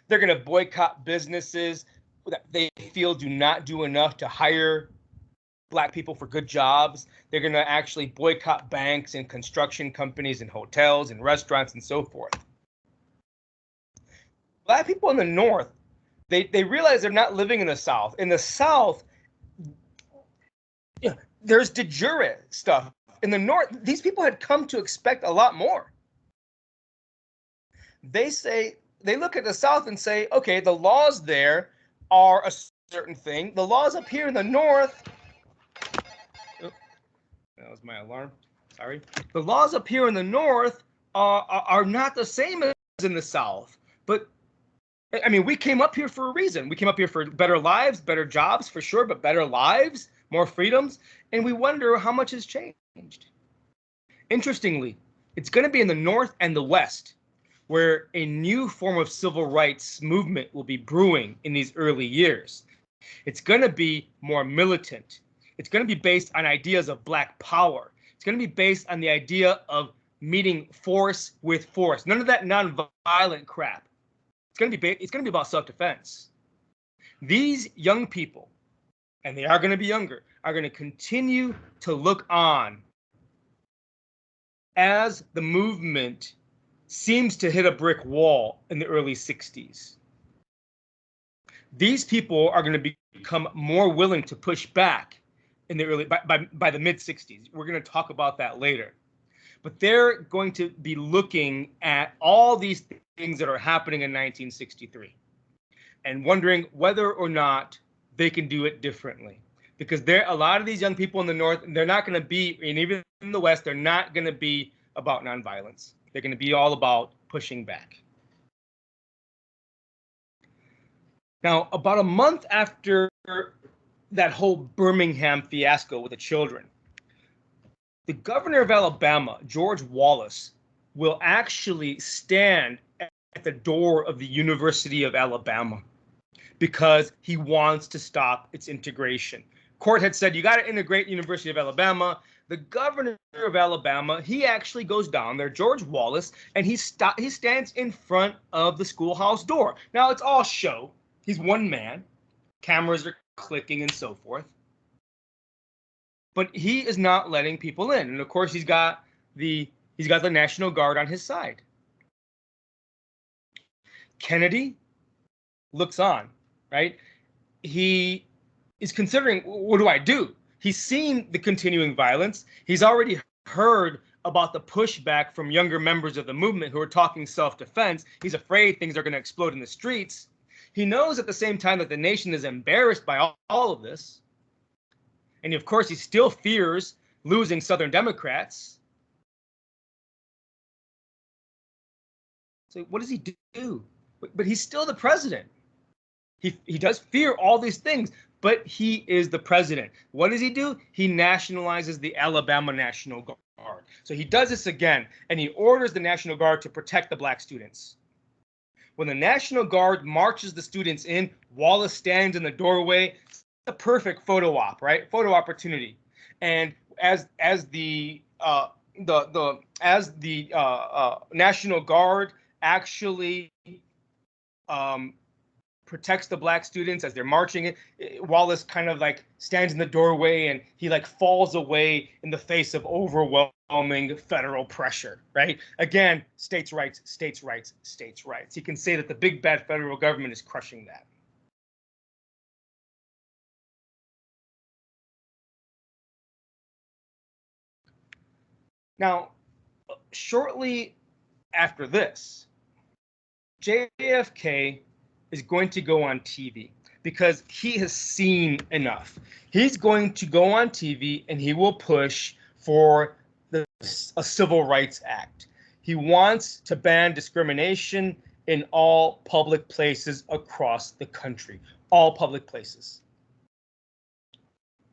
They're going to boycott businesses that they feel do not do enough to hire Black people for good jobs. They're going to actually boycott banks and construction companies and hotels and restaurants and so forth. Black people in the North, they realize they're not living in the South. In the South, there's de jure stuff. In the North, these people had come to expect a lot more. They look at the South and say, okay, the laws there are a certain thing. The laws up here in the North, that was my alarm. Sorry. The laws up here in the North are not the same as in the South. But I mean, we came up here for a reason. We came up here for better lives, better jobs, for sure, but better lives, more freedoms. And we wonder how much has changed. Interestingly, it's going to be in the North and the West where a new form of civil rights movement will be brewing in these early years. It's going to be more militant. It's going to be based on ideas of Black power. It's going to be based on the idea of meeting force with force. None of that nonviolent crap. It's going to be about self-defense. These young people, and they are going to be younger, are going to continue to look on as the movement seems to hit a brick wall in the early 60s. These people are going to become more willing to push back in the early by the mid 60s. We're going to talk about that later. But they're going to be looking at all these things that are happening in 1963. and wondering whether or not they can do it differently. Because a lot of these young people in the North, they're not going to be, and even in the West, they're not going to be about nonviolence. They're going to be all about pushing back. Now, about a month after that whole Birmingham fiasco with the children, the governor of Alabama, George Wallace, will actually stand at the door of the University of Alabama because he wants to stop its integration. Court had said, you got to integrate University of Alabama. The governor of Alabama, he actually goes down there, George Wallace, and he stands in front of the schoolhouse door. Now, it's all show. He's one man. Cameras are clicking and so forth. But he is not letting people in. And of course, he's got the National Guard on his side. Kennedy looks on, right? He is considering, what do I do? He's seen the continuing violence. He's already heard about the pushback from younger members of the movement who are talking self-defense. He's afraid things are going to explode in the streets. He knows at the same time that the nation is embarrassed by all of this. And of course, he still fears losing Southern Democrats. So what does he do? But he's still the president. He does fear all these things, but he is the president. What does he do? He nationalizes the Alabama National Guard. So he does this again, and he orders the National Guard to protect the black students. When the National Guard marches the students in, Wallace stands in the doorway. It's a perfect photo op, right? Photo opportunity. And as the National Guard actually protects the black students as they're marching, Wallace kind of like stands in the doorway and he like falls away in the face of overwhelming federal pressure, right? Again, states' rights, states' rights, states' rights. He can say that the big bad federal government is crushing that. Now, shortly after this, JFK is going to go on TV because he has seen enough. He's going to go on TV and he will push for a Civil Rights Act. He wants to ban discrimination in all public places across the country. All public places.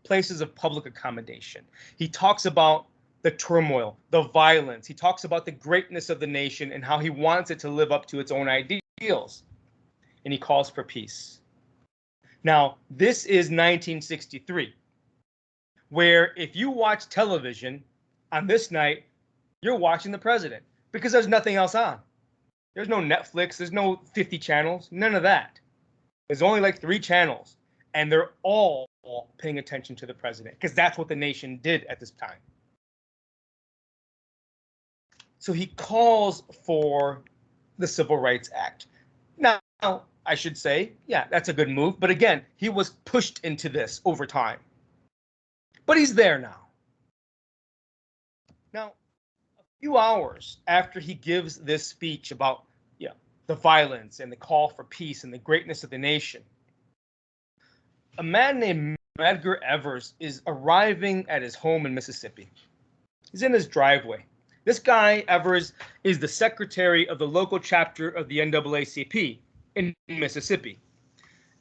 Places of public accommodation. He talks about the turmoil, the violence. He talks about the greatness of the nation and how he wants it to live up to its own ideals. And he calls for peace. Now, this is 1963, where if you watch television on this night, you're watching the president because there's nothing else on. There's no Netflix, there's no 50 channels, none of that. There's only like 3 channels, and they're all paying attention to the president because that's what the nation did at this time. So he calls for the Civil Rights Act. Now, I should say, yeah, that's a good move. But again, he was pushed into this over time. But he's there now. Now, a few hours after he gives this speech about the violence and the call for peace and the greatness of the nation, a man named Medgar Evers is arriving at his home in Mississippi. He's in his driveway. This guy, Evers, is the secretary of the local chapter of the NAACP in Mississippi.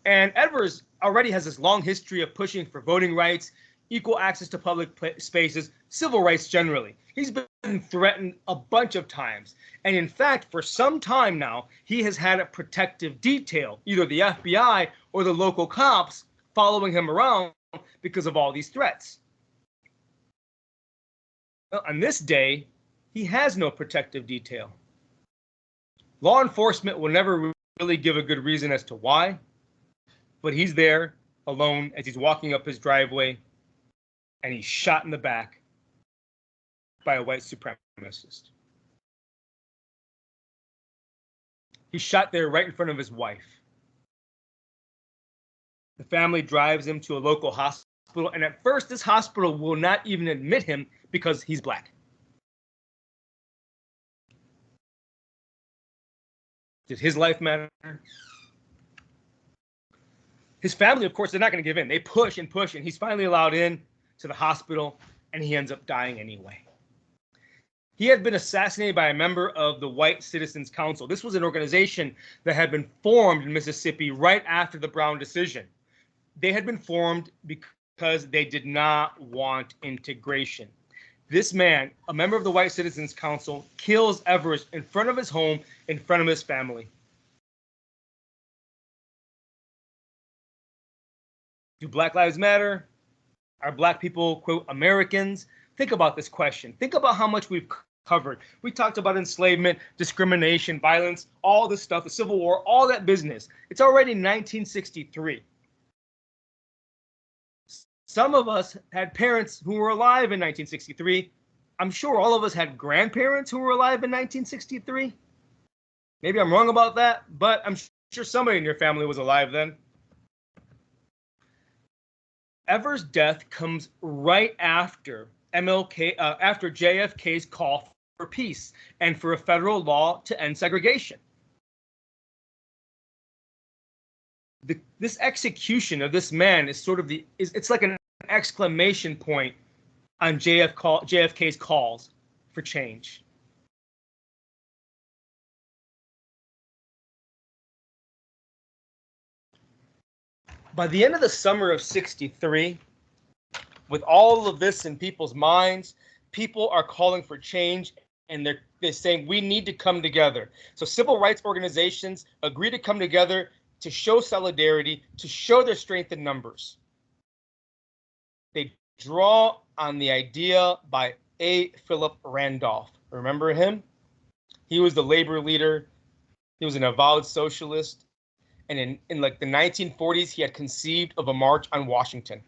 And Evers already has this long history of pushing for voting rights, equal access to public spaces, civil rights generally. He's been threatened a bunch of times. And in fact, for some time now, he has had a protective detail, either the FBI or the local cops following him around because of all these threats. Well, on this day, he has no protective detail. Law enforcement will never really give a good reason as to why, but he's there alone as he's walking up his driveway, and he's shot in the back by a white supremacist. He's shot there right in front of his wife. The family drives him to a local hospital, and at first this hospital will not even admit him because he's black. Did his life matter? His family, of course, they're not going to give in. They push and push, and he's finally allowed in to the hospital, and he ends up dying anyway. He had been assassinated by a member of the White Citizens Council. This was an organization that had been formed in Mississippi right after the Brown decision. They had been formed because they did not want integration. This man, a member of the White Citizens Council, kills Evers in front of his home, in front of his family. Do Black Lives Matter? Are Black people, quote, Americans? Think about this question. Think about how much we've covered. We talked about enslavement, discrimination, violence, all this stuff, the Civil War, all that business. It's already 1963. Some of us had parents who were alive in 1963. I'm sure all of us had grandparents who were alive in 1963. Maybe I'm wrong about that, but I'm sure somebody in your family was alive then. Evers' death comes right after after JFK's call for peace and for a federal law to end segregation. This execution of this man is sort of it's like an exclamation point on JFK's calls for change. By the end of the summer of '63, with all of this in people's minds, people are calling for change, and they're saying we need to come together. So civil rights organizations agree to come together to show solidarity, to show their strength in numbers. They draw on the idea by A. Philip Randolph. Remember him? He was the labor leader. He was an avowed socialist. And in like the 1940s, he had conceived of a march on Washington.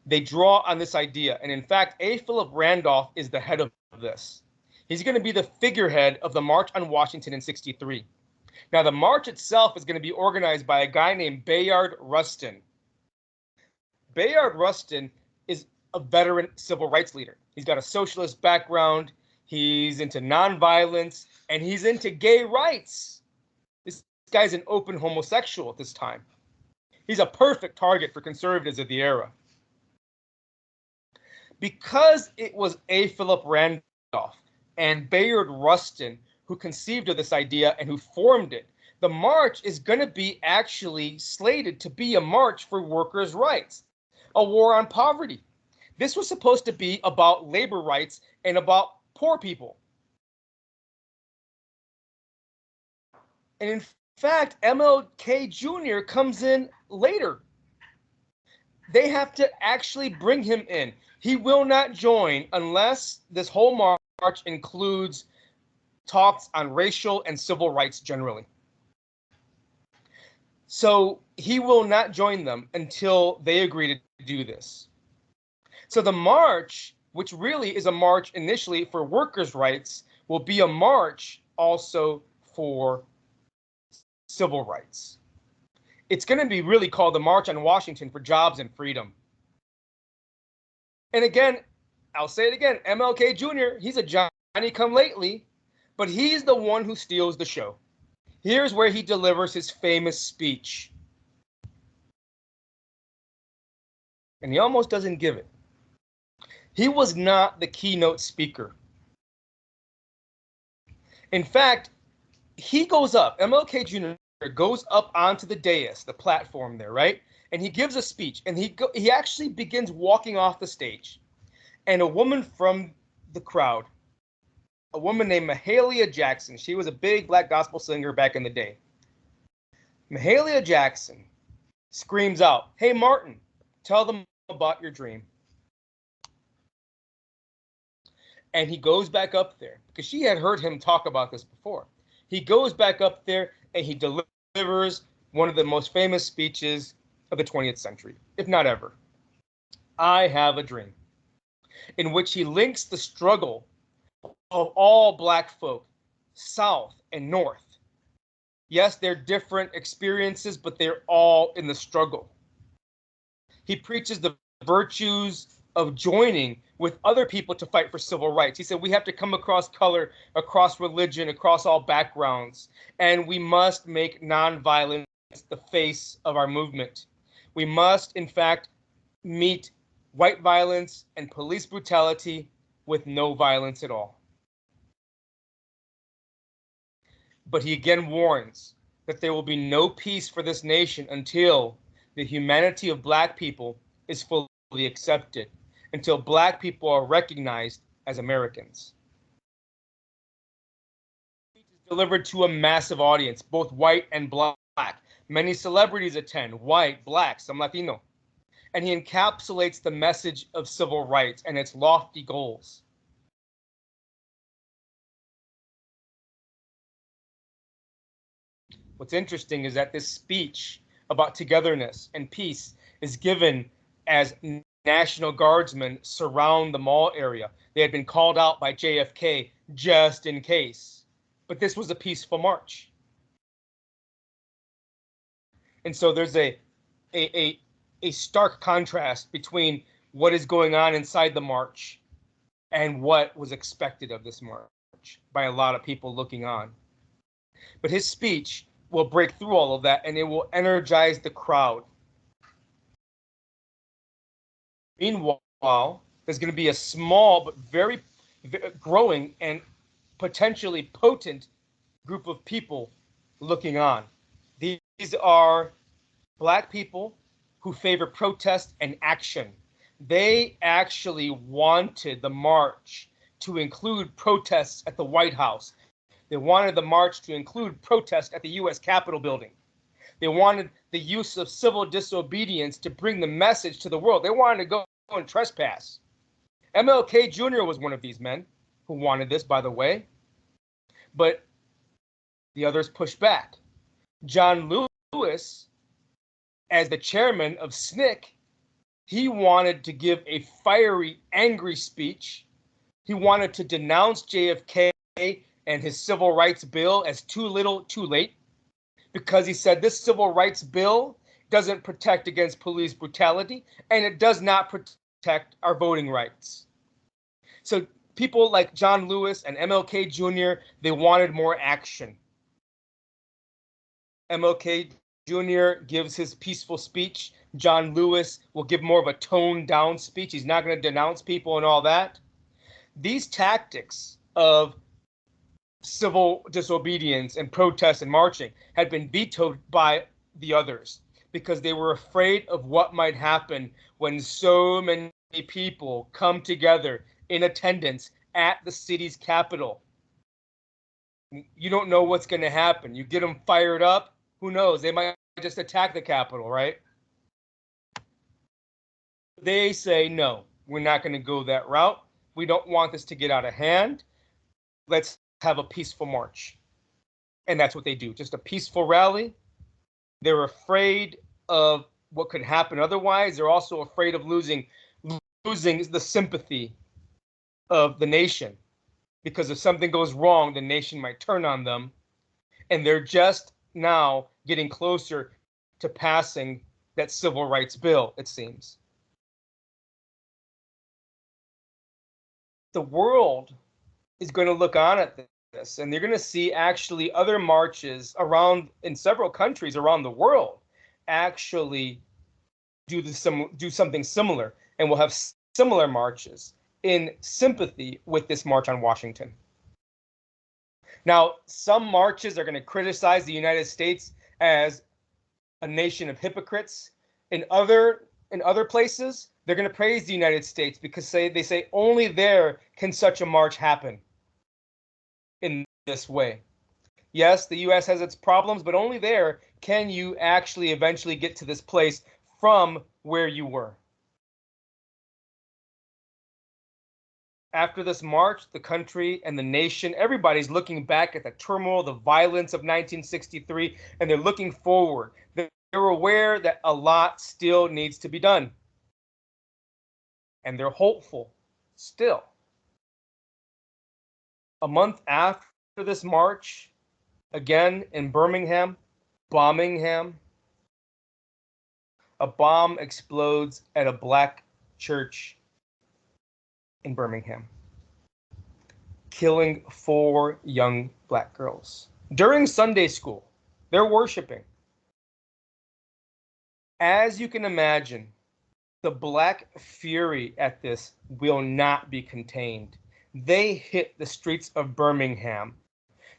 They draw on this idea. And in fact, A. Philip Randolph is the head of this. He's going to be the figurehead of the March on Washington in '63. Now, the march itself is going to be organized by a guy named Bayard Rustin. Bayard Rustin is a veteran civil rights leader. He's got a socialist background. He's into nonviolence, and he's into gay rights. This guy's an open homosexual at this time. He's a perfect target for conservatives of the era. Because it was A. Philip Randolph and Bayard Rustin who conceived of this idea and who formed it, the march is going to be actually slated to be a march for workers' rights, a war on poverty. This was supposed to be about labor rights and about poor people. And in fact, MLK Jr. comes in later. They have to actually bring him in. He will not join unless this whole march includes talks on racial and civil rights generally. So he will not join them until they agree to do this. So the march, which really is a march initially for workers' rights, will be a march also for civil rights. It's going to be really called the March on Washington for Jobs and Freedom. And again, I'll say it again, MLK Jr., he's a Johnny-come-lately, but he's the one who steals the show. Here's where he delivers his famous speech. And he almost doesn't give it. He was not the keynote speaker. In fact, he goes up, MLK Jr. goes up onto the dais, the platform there, right? And he gives a speech, and he actually begins walking off the stage. And a woman from the crowd, a woman named Mahalia Jackson, she was a big black gospel singer back in the day. Mahalia Jackson screams out, "Hey, Martin, tell them about your dream." And he goes back up there because she had heard him talk about this before. He goes back up there and he delivers one of the most famous speeches of the 20th century, if not ever. "I have a dream," in which he links the struggle of all black folk, South and North. Yes, they're different experiences, but they're all in the struggle. He preaches the virtues of joining with other people to fight for civil rights. He said we have to come across color, across religion, across all backgrounds, and we must make nonviolence the face of our movement. We must, in fact, meet white violence and police brutality with no violence at all. But he again warns that there will be no peace for this nation until the humanity of Black people is fully accepted, until Black people are recognized as Americans. The speech is delivered to a massive audience, both white and Black. Many celebrities attend, white, Black, some Latino. And he encapsulates the message of civil rights and its lofty goals. What's interesting is that this speech about togetherness and peace is given as National Guardsmen surround the mall area. They had been called out by JFK just in case. But this was a peaceful march. And so there's a stark contrast between what is going on inside the march and what was expected of this march by a lot of people looking on. But his speech will break through all of that and it will energize the crowd. Meanwhile, there's going to be a small but very growing and potentially potent group of people looking on. These are Black people who favor protest and action. They actually wanted the march to include protests at the White House. They wanted the march to include protests at the U.S. Capitol building. They wanted the use of civil disobedience to bring the message to the world. They wanted to go and trespass. MLK Jr. was one of these men who wanted this, by the way. But the others pushed back. John Lewis, as the chairman of SNCC, he wanted to give a fiery, angry speech. He wanted to denounce JFK and his civil rights bill as too little, too late, because he said this civil rights bill doesn't protect against police brutality, and it does not protect our voting rights. So people like John Lewis and MLK Jr., they wanted more action. MLK Jr. gives his peaceful speech. John Lewis will give more of a toned down speech. He's not going to denounce people and all that. These tactics of civil disobedience and protest and marching had been vetoed by the others because they were afraid of what might happen when so many people come together in attendance at the city's capital. You don't know what's going to happen. You get them fired up, who knows? They might just attack the Capitol, right? They say, no, we're not going to go that route. We don't want this to get out of hand. Let's have a peaceful march. And that's what they do, just a peaceful rally. They're afraid of what could happen otherwise. They're also afraid of losing the sympathy of the nation, because if something goes wrong, the nation might turn on them. And they're just now getting closer to passing that civil rights bill, it seems. The world is going to look on at this, and they're going to see actually other marches around in several countries around the world actually do something similar, and we'll have similar marches in sympathy with this march on Washington. Now, some marches are going to criticize the United States as a nation of hypocrites. In other places, they're going to praise the United States because they say only there can such a march happen in this way. Yes, the U.S. has its problems, but only there can you actually eventually get to this place from where you were. After this march, the country and the nation, everybody's looking back at the turmoil, the violence of 1963, and they're looking forward. They're aware that a lot still needs to be done. And they're hopeful still. A month after this march, again in Birmingham, a bomb explodes at a Black church in Birmingham, killing 4 young Black girls. During Sunday school, they're worshiping. As you can imagine, the black fury at this will not be contained. They hit the streets of Birmingham.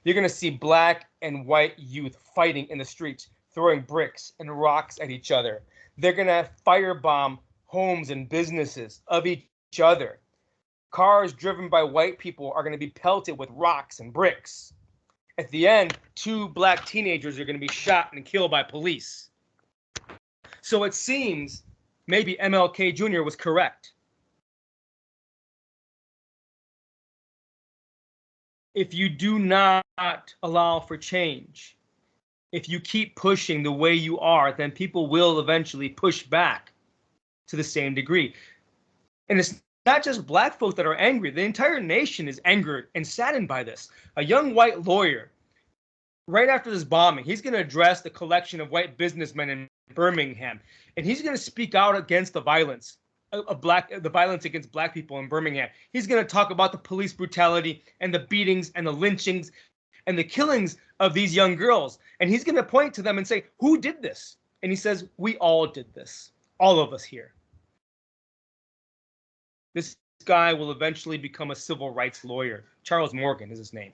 You're going to see black and white youth fighting in the streets, throwing bricks and rocks at each other. They're going to firebomb homes and businesses of each other. Cars driven by white people are going to be pelted with rocks and bricks. At the end, 2 black teenagers are going to be shot and killed by police. So it seems maybe MLK Jr. was correct. If you do not allow for change, if you keep pushing the way you are, then people will eventually push back to the same degree. And it's not just black folks that are angry. The entire nation is angered and saddened by this. A young white lawyer, right after this bombing, he's going to address the collection of white businessmen in Birmingham, and he's going to speak out against the violence the violence against black people in Birmingham. He's going to talk about the police brutality and the beatings and the lynchings and the killings of these young girls. And he's going to point to them and say, who did this? And he says, we all did this. All of us here. This guy will eventually become a civil rights lawyer. Charles Morgan is his name.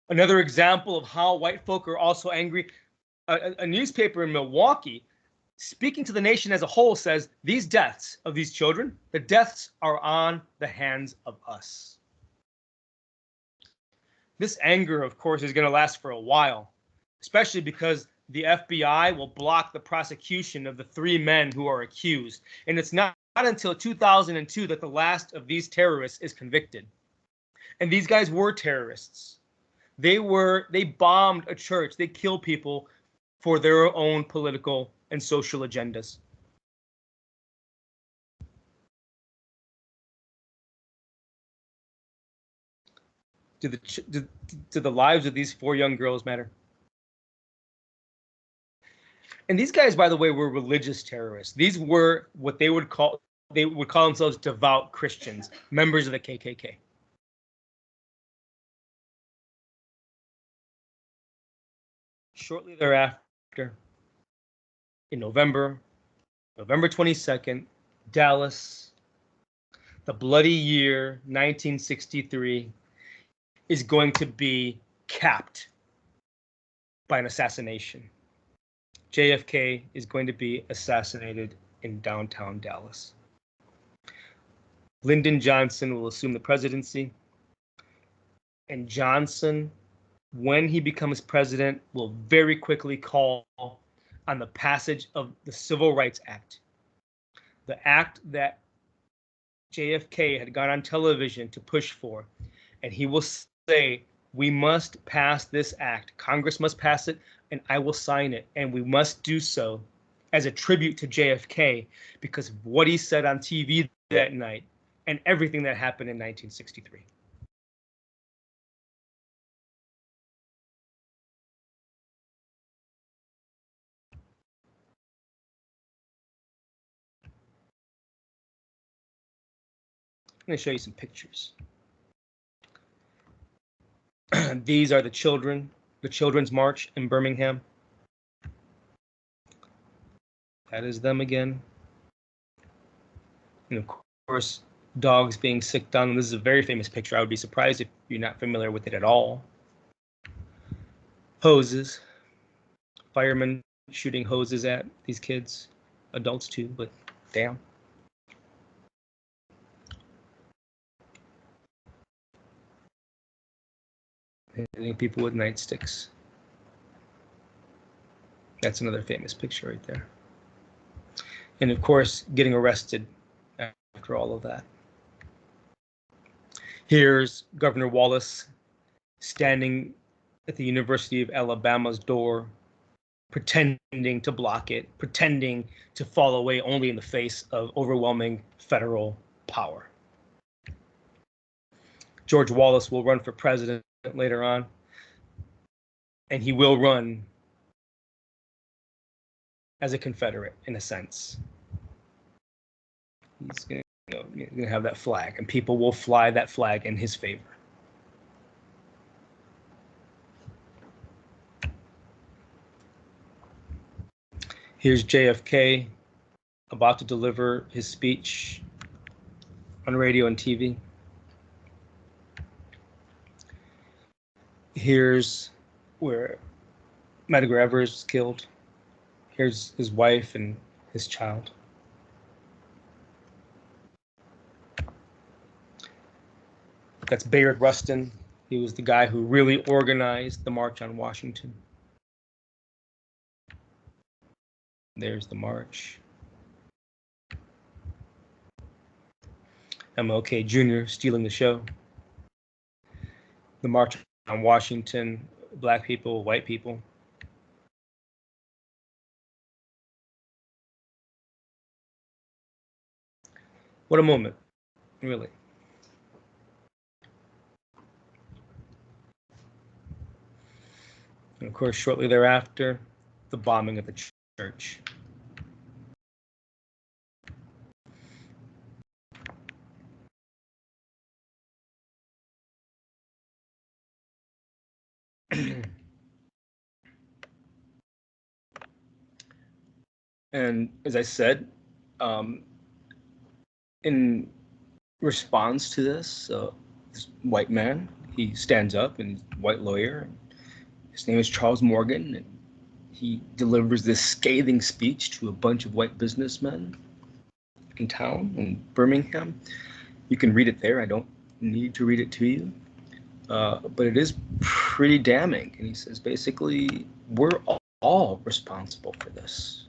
Another example of how white folk are also angry, a newspaper in Milwaukee, speaking to the nation as a whole, says these deaths of these children, the deaths are on the hands of us. This anger, of course, is going to last for a while, especially because the FBI will block the prosecution of the 3 men who are accused. And it's not until 2002 that the last of these terrorists is convicted. And these guys were terrorists. They bombed a church. They killed people for their own political and social agendas. Do the lives of these 4 young girls matter? And these guys, by the way, were religious terrorists. These were what they would call themselves devout Christians, members of the KKK. Shortly thereafter, in November 22nd, Dallas, the bloody year 1963 is going to be capped by an assassination. JFK is going to be assassinated in downtown Dallas. Lyndon Johnson will assume the presidency, and Johnson, when he becomes president, will very quickly call on the passage of the Civil Rights Act, the act that JFK had gone on television to push for. And he will say, we must pass this act. Congress must pass it, and I will sign it. And we must do so as a tribute to JFK because of what he said on TV that night and everything that happened in 1963. I'm going to show you some pictures. These are the Children's March in Birmingham. That is them again. And of course, dogs being sicked on. This is a very famous picture. I would be surprised if you're not familiar with it at all. Hoses. Firemen shooting hoses at these kids. Adults too, but damn. Hitting people with nightsticks. That's another famous picture right there. And of course, getting arrested after all of that. Here's Governor Wallace standing at the University of Alabama's door, pretending to block it, pretending to fall away only in the face of overwhelming federal power. George Wallace will run for president later on, and he will run as a Confederate in a sense. He's going to have that flag, and people will fly that flag in his favor. Here's JFK about to deliver his speech on radio and TV. Here's where Medgar Evers was killed. Here's his wife and his child. That's Bayard Rustin. He was the guy who really organized the March on Washington. There's the march. MLK Jr. stealing the show. The March on Washington, black people, white people. What a moment, really. And of course, shortly thereafter, the bombing of the church. And as I said, in response to this white man, he stands up, and white lawyer. His name is Charles Morgan, and he delivers this scathing speech to a bunch of white businessmen in town in Birmingham. You can read it there. I don't need to read it to you, but it is pretty damning. And he says, basically, we're all responsible for this.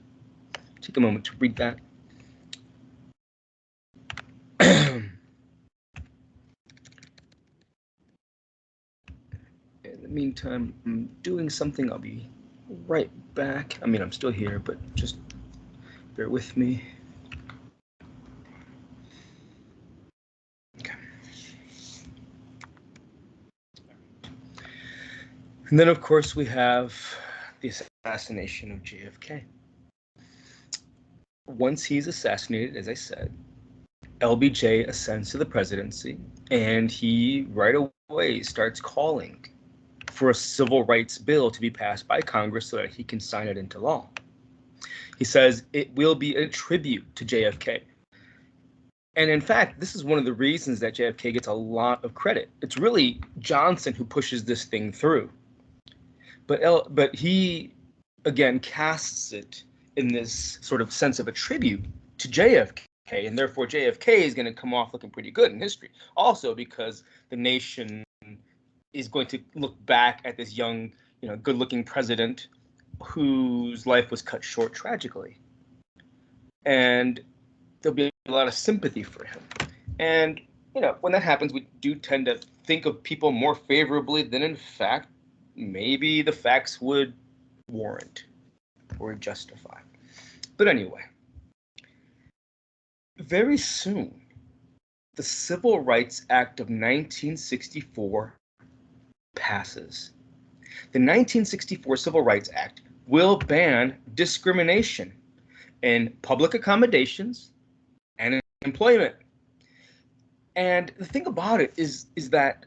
Take a moment to read that. In the meantime, I'm doing something. I'll be right back. I mean, I'm still here, but just bear with me. Okay. And then, of course, we have the assassination of JFK. Once he's assassinated, as I said, LBJ ascends to the presidency, and he right away starts calling for a civil rights bill to be passed by Congress so that he can sign it into law. He says it will be a tribute to JFK. And in fact, this is one of the reasons that JFK gets a lot of credit. It's really Johnson who pushes this thing through. But he, again, casts it in this sort of sense of a tribute to JFK. And therefore, JFK is going to come off looking pretty good in history. Also because the nation is going to look back at this young, good-looking president whose life was cut short tragically. And there'll be a lot of sympathy for him. And, when that happens, we do tend to think of people more favorably than, in fact, maybe the facts would warrant or justify. But anyway, very soon, the Civil Rights Act of 1964 passes. The 1964 Civil Rights Act will ban discrimination in public accommodations and in employment. And the thing about it is that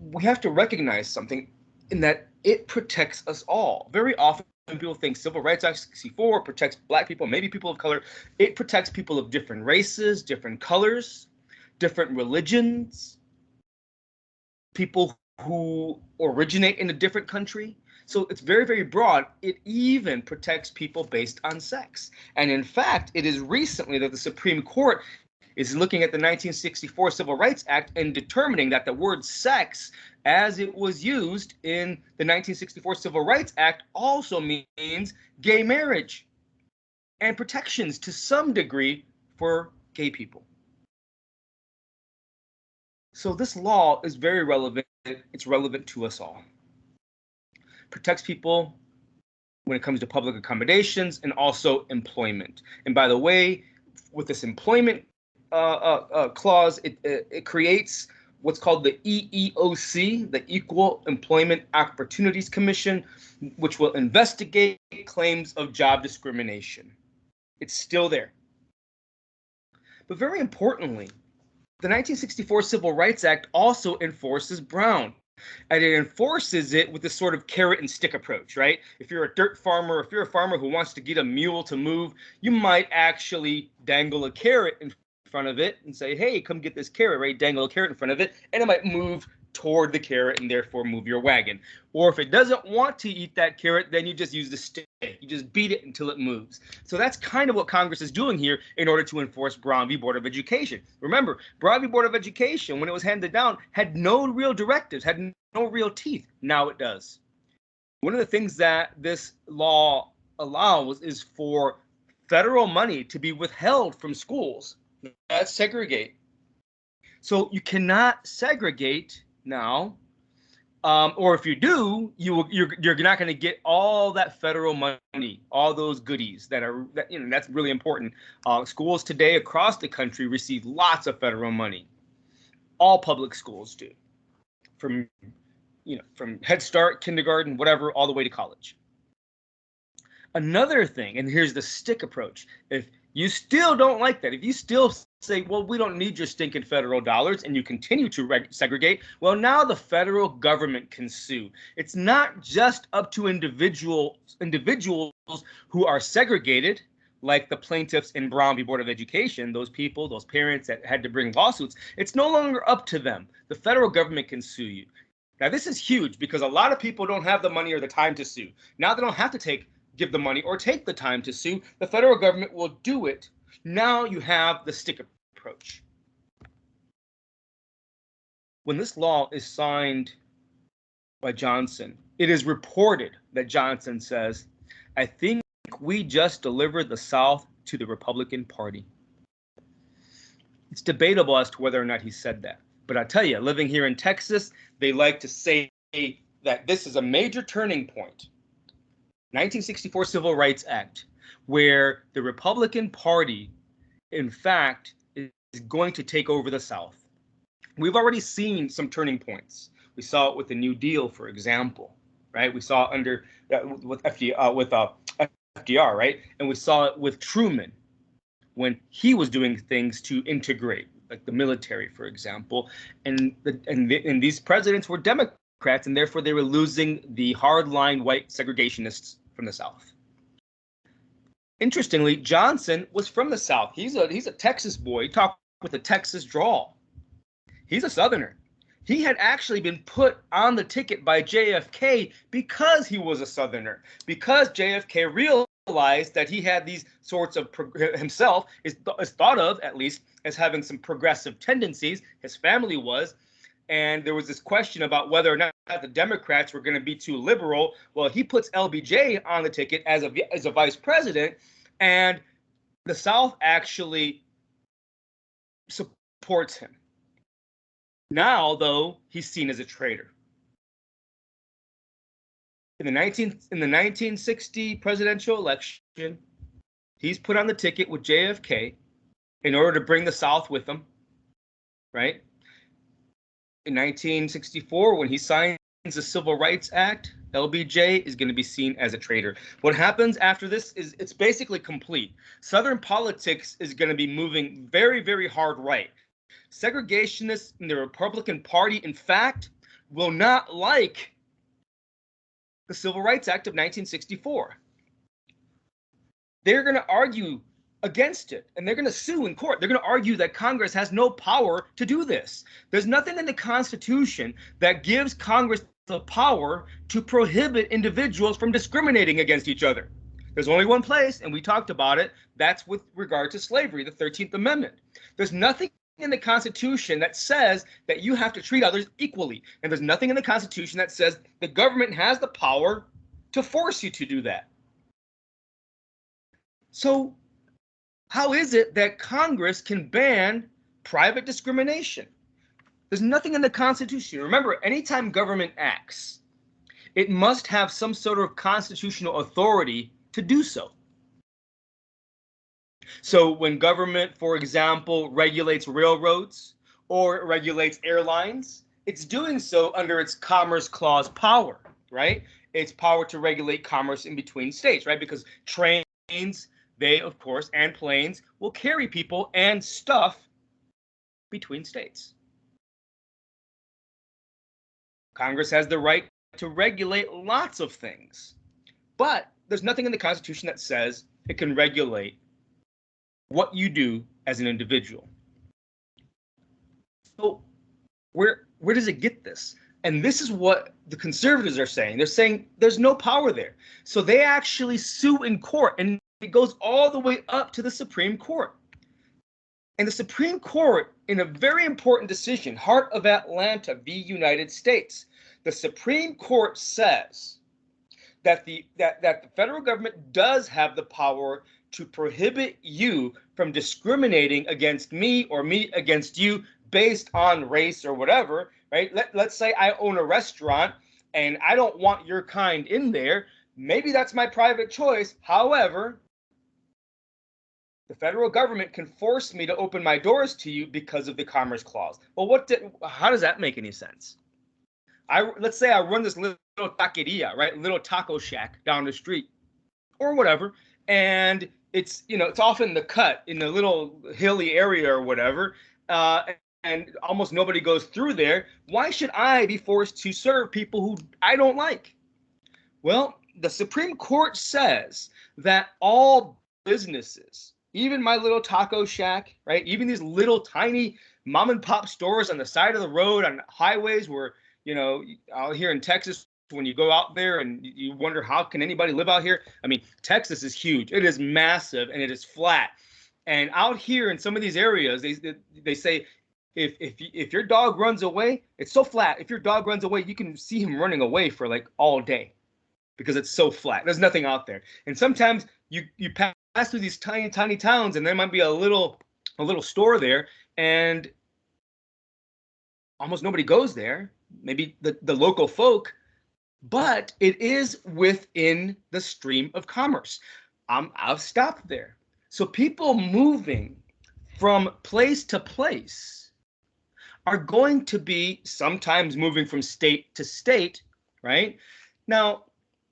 we have to recognize something in that it protects us all. Very often people think Civil Rights Act 64 protects black people, maybe people of color. It protects people of different races, different colors, different religions, people who originate in a different country. So it's very, very broad. It even protects people based on sex. And in fact, it is recently that the Supreme Court is looking at the 1964 Civil Rights Act and determining that the word sex, as it was used in the 1964 Civil Rights Act, also means gay marriage and protections to some degree for gay people. So this law is very relevant. It's relevant to us all. Protects people when it comes to public accommodations and also employment. And by the way, with this employment clause, it creates what's called the EEOC, the Equal Employment Opportunities Commission, which will investigate claims of job discrimination. It's still there. But very importantly, the 1964 Civil Rights Act also enforces Brown. And it enforces it with this sort of carrot and stick approach, right? If you're a dirt farmer, if you're a farmer who wants to get a mule to move, you might actually dangle a carrot in front of it and say, hey, come get this carrot, right? Dangle a carrot in front of it, and it might move toward the carrot and therefore move your wagon. Or if it doesn't want to eat that carrot, then you just use the stick. You just beat it until it moves. So that's kind of what Congress is doing here in order to enforce Brown v. Board of Education. Remember, Brown v. Board of Education, when it was handed down, had no real directives, had no real teeth. Now it does. One of the things that this law allows is for federal money to be withheld from schools that segregate. So you cannot segregate now, or if you do, you're not going to get all that federal money, all those goodies that's really important. Schools today across the country receive lots of federal money. All public schools do, from Head Start, kindergarten, whatever, all the way to college. Another thing, and here's the stick approach. If you still don't like that, if you still say, well, we don't need your stinking federal dollars, and you continue to segregate, well, now the federal government can sue. It's not just up to individuals who are segregated, like the plaintiffs in Brown v. Board of Education, those people, those parents that had to bring lawsuits. It's no longer up to them. The federal government can sue you. Now, this is huge because a lot of people don't have the money or the time to sue. Now they don't have to give the money or take the time to sue. The federal government will do it. Now you have the stick approach. When this law is signed by Johnson, it is reported that Johnson says, I think we just delivered the South to the Republican Party. It's debatable as to whether or not he said that. But I tell you, living here in Texas, they like to say that this is a major turning point. 1964 Civil Rights Act, where the Republican Party, in fact, is going to take over the South. We've already seen some turning points. We saw it with the New Deal, for example, right? We saw it under with FDR, right? And we saw it with Truman when he was doing things to integrate, like the military, for example. And these presidents were Democrats, and therefore they were losing the hardline white segregationists from the South. Interestingly, Johnson was from the South. He's a Texas boy. He talked with a Texas drawl. He's a Southerner. He had actually been put on the ticket by JFK because he was a Southerner, because JFK realized that he had these sorts of himself is thought of, at least, as having some progressive tendencies. His family was. And there was this question about whether or not the Democrats were going to be too liberal. Well, he puts LBJ on the ticket as a vice president, and the South actually supports him. Now, though, he's seen as a traitor. In the 1960 presidential election, he's put on the ticket with JFK in order to bring the South with him, right? In 1964, when he signs the Civil Rights Act, LBJ is going to be seen as a traitor. What happens after this is it's basically complete. Southern politics is going to be moving very, very hard right. Segregationists in the Republican Party, in fact, will not like the Civil Rights Act of 1964. They're going to argue against it, and they're going to sue in court. They're going to argue that Congress has no power to do this. There's nothing in the Constitution that gives Congress the power to prohibit individuals from discriminating against each other. There's only one place, and we talked about it. That's with regard to slavery, the 13th Amendment. There's nothing in the Constitution that says that you have to treat others equally. And there's nothing in the Constitution that says the government has the power to force you to do that. So how is it that Congress can ban private discrimination? There's nothing in the Constitution. Remember, anytime government acts, it must have some sort of constitutional authority to do so. So when government, for example, regulates railroads or regulates airlines, it's doing so under its Commerce Clause power, right? It's power to regulate commerce in between states, right? Because trains, they, of course, and planes will carry people and stuff between states. Congress has the right to regulate lots of things, but there's nothing in the Constitution that says it can regulate what you do as an individual. So where does it get this? And this is what the conservatives are saying. They're saying there's no power there. So they actually sue in court, and it goes all the way up to the Supreme Court. And the Supreme Court, in a very important decision, Heart of Atlanta v. United States, the Supreme Court says that the federal government does have the power to prohibit you from discriminating against me or me against you based on race or whatever, right? Let's say I own a restaurant and I don't want your kind in there. Maybe that's my private choice. However, the federal government can force me to open my doors to you because of the Commerce Clause. Well, how does that make any sense? Let's say I run this little taqueria, right? Little taco shack down the street or whatever. And it's off in the cut in a little hilly area or whatever. And almost nobody goes through there. Why should I be forced to serve people who I don't like? Well, the Supreme Court says that all businesses, even my little taco shack, right? Even these little tiny mom and pop stores on the side of the road on highways where, out here in Texas, when you go out there and you wonder how can anybody live out here? I mean, Texas is huge. It is massive and it is flat. And out here in some of these areas, they say if your dog runs away, it's so flat. If your dog runs away, you can see him running away for like all day because it's so flat. There's nothing out there. And sometimes you pass through these tiny towns and there might be a little store there and almost nobody goes there. Maybe the local folk, but it is within the stream of commerce. I've stopped there. So people moving from place to place are going to be sometimes moving from state to state, right? Now,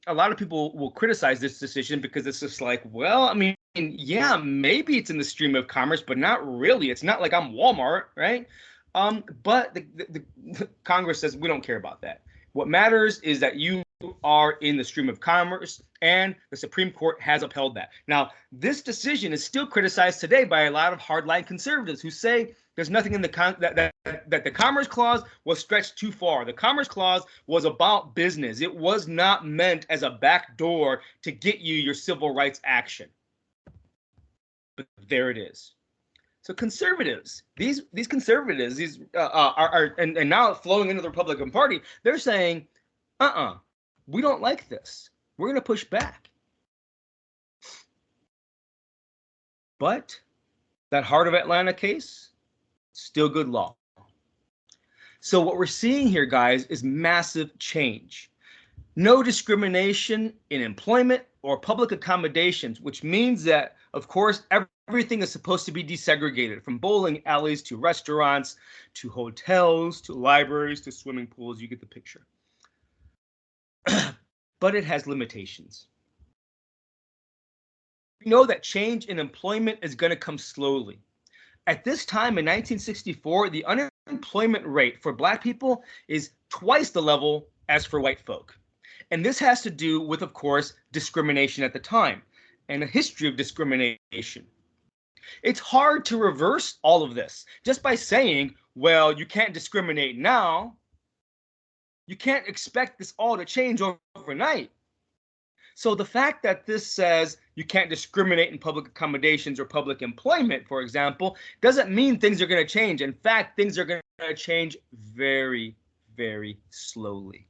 a lot of people will criticize this decision because it's just like, well, I mean, yeah, maybe it's in the stream of commerce, but not really. It's not like I'm Walmart, right? But the Congress says we don't care about that. What matters is that you are in the stream of commerce, and the Supreme Court has upheld that. Now, this decision is still criticized today by a lot of hardline conservatives who say there's nothing in that the Commerce Clause was stretched too far. The Commerce Clause was about business. It was not meant as a backdoor to get you your civil rights action. But there it is. So conservatives, these conservatives, are now flowing into the Republican Party. They're saying, we don't like this. We're going to push back. But that Heart of Atlanta case, still good law. So what we're seeing here, guys, is massive change. No discrimination in employment or public accommodations, which means that, of course, everything is supposed to be desegregated, from bowling alleys to restaurants to hotels to libraries to swimming pools. You get the picture. But it has limitations. We know that change in employment is going to come slowly. At this time in 1964, the unemployment rate for Black people is twice the level as for white folk. And this has to do with, of course, discrimination at the time and a history of discrimination. It's hard to reverse all of this just by saying, well, you can't discriminate now. You can't expect this all to change overnight. So the fact that this says you can't discriminate in public accommodations or public employment, for example, doesn't mean things are going to change. In fact, things are going to change very, very slowly.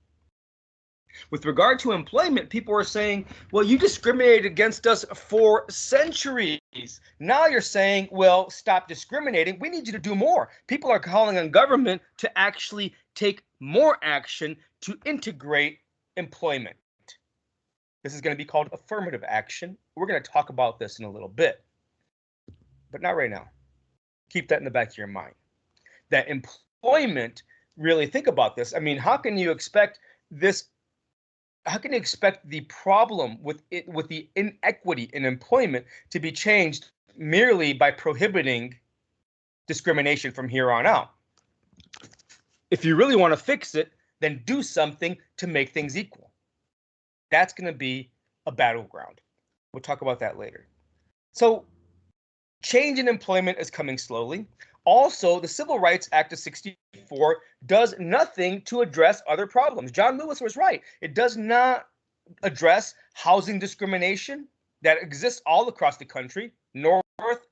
With regard to employment, people are saying, well, you discriminated against us for centuries. Now you're saying, well, stop discriminating. We need you to do more. People are calling on government to actually take more action to integrate employment. This is going to be called affirmative action. We're going to talk about this in a little bit, but not right now. Keep that in the back of your mind. That employment, really think about this. I mean, how can you expect this? How can you expect the problem with the inequity in employment to be changed merely by prohibiting discrimination from here on out? If you really want to fix it, then do something to make things equal. That's going to be a battleground. We'll talk about that later. So change in employment is coming slowly. Also, the Civil Rights Act of 64 does nothing to address other problems. John Lewis was right. It does not address housing discrimination that exists all across the country, north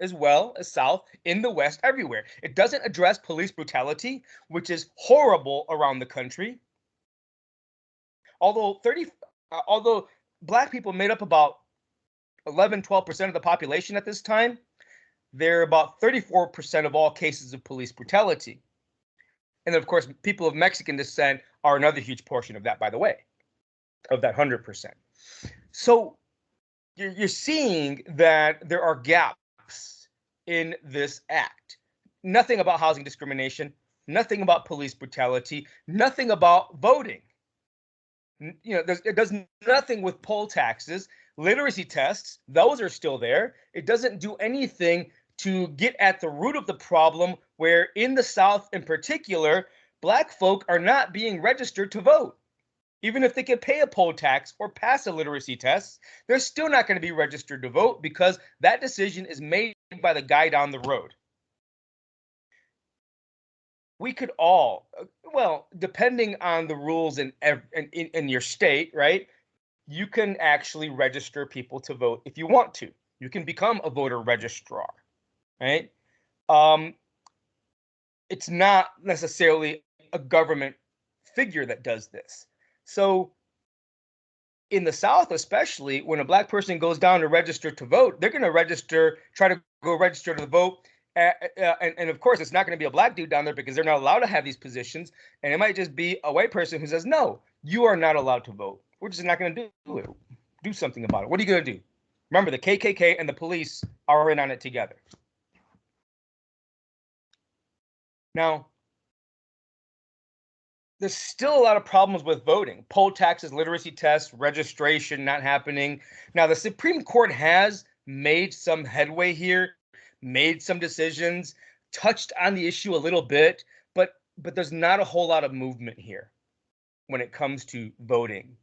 as well as south, in the west, everywhere. It doesn't address police brutality, which is horrible around the country. Although black people made up about 11-12% of the population at this time, they're about 34% of all cases of police brutality. And of course, people of Mexican descent are another huge portion of that, by the way, of that 100%. So you're seeing that there are gaps in this act. Nothing about housing discrimination, nothing about police brutality, nothing about voting. It does nothing with poll taxes, literacy tests, those are still there. It doesn't do anything to get at the root of the problem, where in the South in particular, black folk are not being registered to vote. Even if they can pay a poll tax or pass a literacy test, they're still not going to be registered to vote because that decision is made by the guy down the road. We could all, well, depending on the rules in your state, right? You can actually register people to vote if you want to. You can become a voter registrar, right? It's not necessarily a government figure that does this. So in the South, especially, when a black person goes down to register to vote, they're going to try to go register to vote. And of course, it's not going to be a black dude down there because they're not allowed to have these positions. And it might just be a white person who says, no, you are not allowed to vote. We're just not going to do it. Do something about it. What are you going to do? Remember, the KKK and the police are in on it together. Now, there's still a lot of problems with voting. Poll taxes, literacy tests, registration not happening. Now, the Supreme Court has made some headway here, made some decisions, touched on the issue a little bit, but there's not a whole lot of movement here when it comes to voting.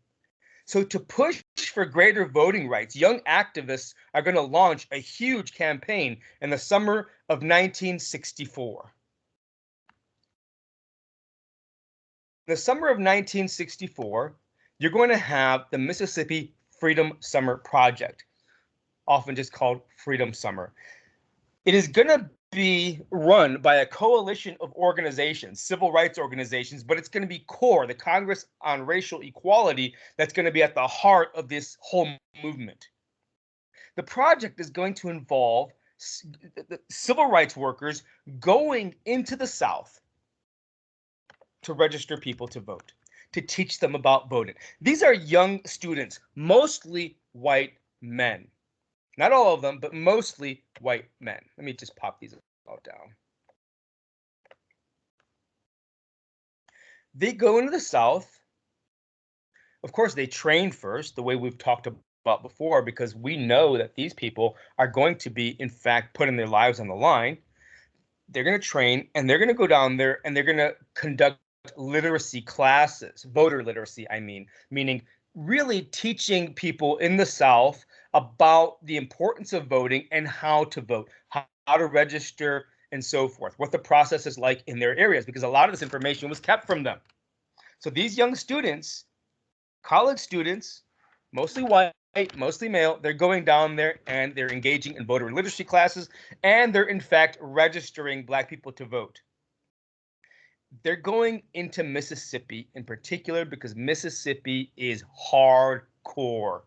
So to push for greater voting rights, young activists are going to launch a huge campaign in the summer of 1964. In the summer of 1964, you're going to have the Mississippi Freedom Summer Project, often just called Freedom Summer. It is going to be run by a coalition of organizations, civil rights organizations, but it's going to be CORE, the Congress on Racial Equality, that's going to be at the heart of this whole movement. The project is going to involve civil rights workers going into the South to register people to vote, to teach them about voting. These are young students, mostly white men. Not all of them, but mostly white men. Let me just pop these all down. They go into the South. Of course, they train first, the way we've talked about before, because we know that these people are going to be, in fact, putting their lives on the line. They're going to train, and they're going to go down there, and they're going to conduct literacy classes, voter literacy, meaning really teaching people in the South about the importance of voting and how to vote, how to register, and so forth, what the process is like in their areas, because a lot of this information was kept from them. So these young students, college students, mostly white, mostly male, they're going down there and they're engaging in voter literacy classes, and they're in fact registering black people to vote. They're going into Mississippi in particular because Mississippi is hardcore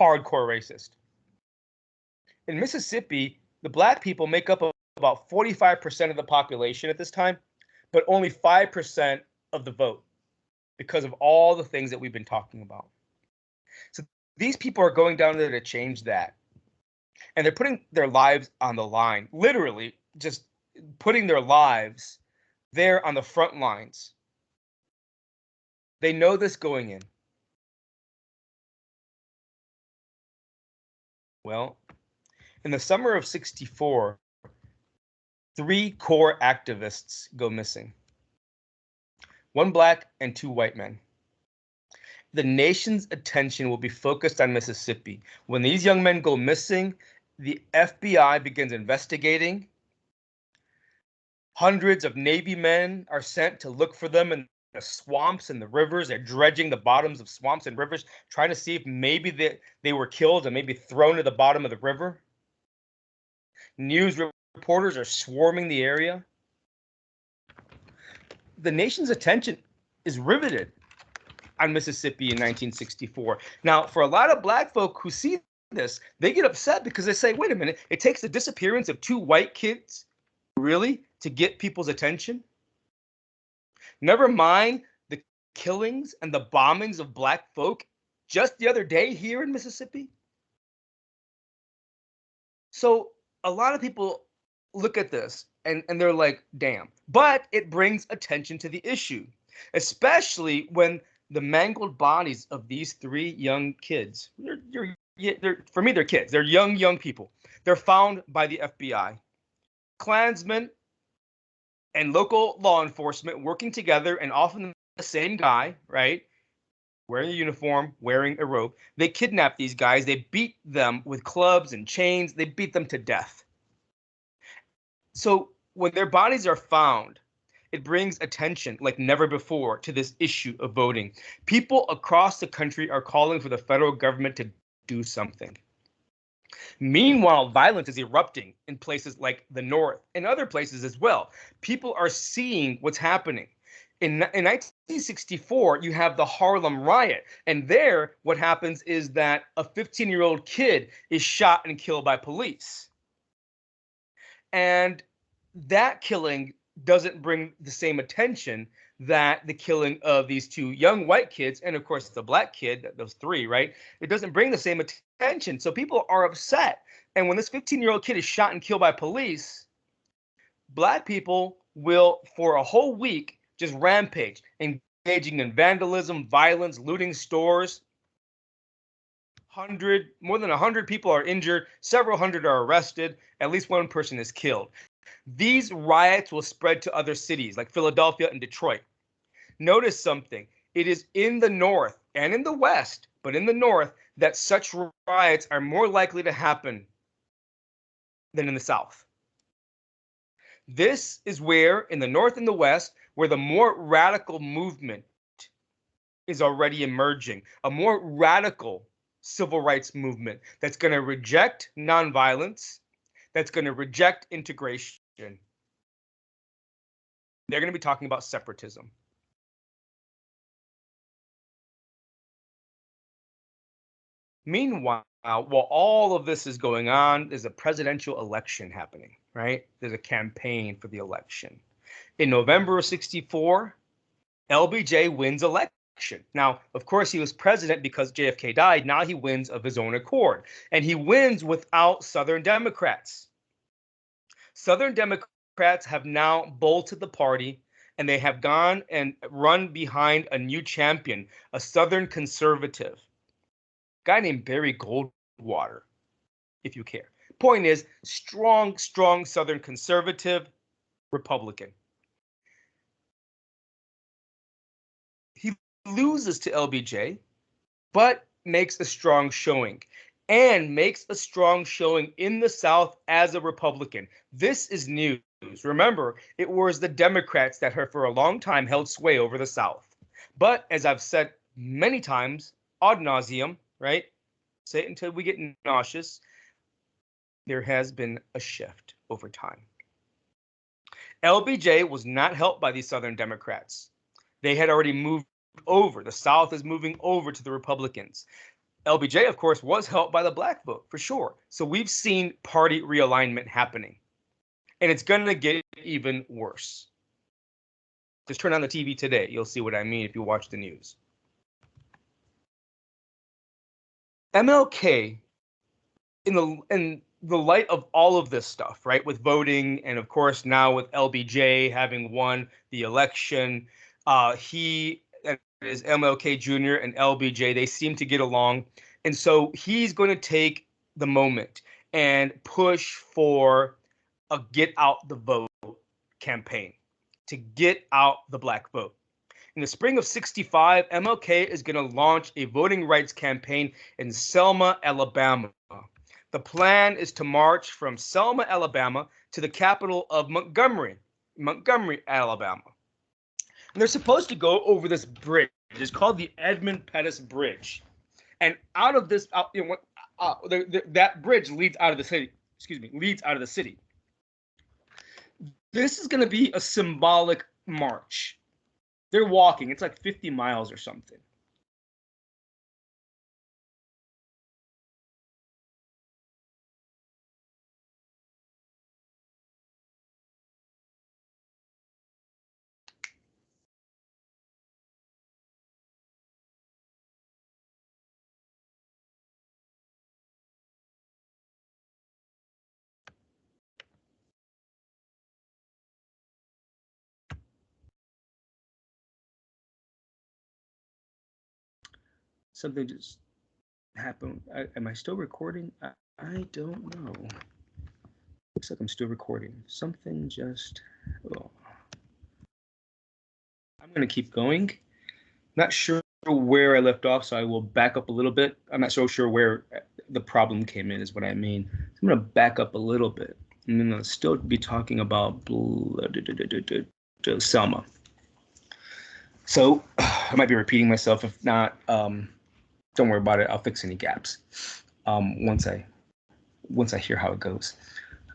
racist. In Mississippi, the black people make up about 45% of the population at this time, but only 5% of the vote because of all the things that we've been talking about. So these people are going down there to change that. And they're putting their lives on the line, literally just putting their lives there on the front lines. They know this going in. Well, in the summer of 64, 3 core activists go missing. 1 black and 2 white men. The nation's attention will be focused on Mississippi. When these young men go missing, the FBI begins investigating. Hundreds of Navy men are sent to look for them in the swamps and the rivers. They're dredging the bottoms of swamps and rivers, trying to see if maybe they were killed and maybe thrown to the bottom of the river. News reporters are swarming the area. The nation's attention is riveted on Mississippi in 1964. Now, for a lot of black folk who see this, they get upset because they say, wait a minute, it takes the disappearance of 2 white kids, really, to get people's attention? Never mind the killings and the bombings of black folk just the other day here in Mississippi. So a lot of people look at this and they're like, damn. But it brings attention to the issue, especially when the mangled bodies of these 3 young kids, for me, they're kids. They're young people. They're found by the FBI. Klansmen and local law enforcement working together, and often the same guy, right? Wearing a uniform, wearing a robe. They kidnap these guys. They beat them with clubs and chains. They beat them to death. So when their bodies are found, it brings attention like never before to this issue of voting. People across the country are calling for the federal government to do something. Meanwhile, violence is erupting in places like the North and other places as well. People are seeing what's happening. In 1964, you have the Harlem riot. And there, what happens is that a 15-year-old kid is shot and killed by police. And that killing doesn't bring the same attention that the killing of these 2 young white kids, and of course the black kid, those 3, right? It doesn't bring the same attention. So people are upset. And when this 15-year-old kid is shot and killed by police, black people will, for a whole week, just rampage, engaging in vandalism, violence, looting stores. More than 100 people are injured, several hundred are arrested, at least 1 person is killed. These riots will spread to other cities like Philadelphia and Detroit. Notice something. It is in the North and in the West, but in the North, that such riots are more likely to happen than in the South. This is where, in the North and the West, where the more radical movement is already emerging, a more radical civil rights movement that's going to reject nonviolence, that's going to reject integration. They're going to be talking about separatism. Meanwhile, while all of this is going on, there's a presidential election happening, right? There's a campaign for the election. In November of 64, LBJ wins election. Now, of course, he was president because JFK died. Now he wins of his own accord. And he wins without Southern Democrats. Southern Democrats have now bolted the party, and they have gone and run behind a new champion, a Southern conservative, a guy named Barry Goldwater, if you care. Point is, strong Southern conservative Republican. He loses to LBJ, but makes a strong showing. And makes a strong showing in the South as a Republican. This is news. Remember, it was the Democrats that for a long time held sway over the South. But as I've said many times, ad nauseum, right? Say it until we get nauseous. There has been a shift over time. LBJ was not helped by these Southern Democrats. They had already moved over. The South is moving over to the Republicans. LBJ, of course, was helped by the black vote, for sure. So we've seen party realignment happening. And it's going to get even worse. Just turn on the TV today. You'll see what I mean if you watch the news. MLK, in the light of all of this stuff, right, with voting, and of course now with LBJ having won the election, he is MLK Jr. and LBJ, they seem to get along. And so he's going to take the moment and push for a get out the vote campaign to get out the black vote. In the spring of '65, MLK is going to launch a voting rights campaign in Selma, Alabama. The plan is to march from Selma, Alabama to the capital of Montgomery, Alabama. And they're supposed to go over this bridge. It's called the Edmund Pettus Bridge. And out of this, that bridge leads out of the city. Leads out of the city. This is going to be a symbolic march. They're walking. It's like 50 miles or something. Something just happened. Am I still recording? I don't know. Looks like I'm still recording. Something just. Oh. I'm going to keep going. Not sure where I left off, so I will back up a little bit. I'm not so sure where the problem came in, is what I mean. I'm going to back up a little bit. I'm going to still be talking about Selma. So I might be repeating myself. If not, don't worry about it. I'll fix any gaps once I hear how it goes.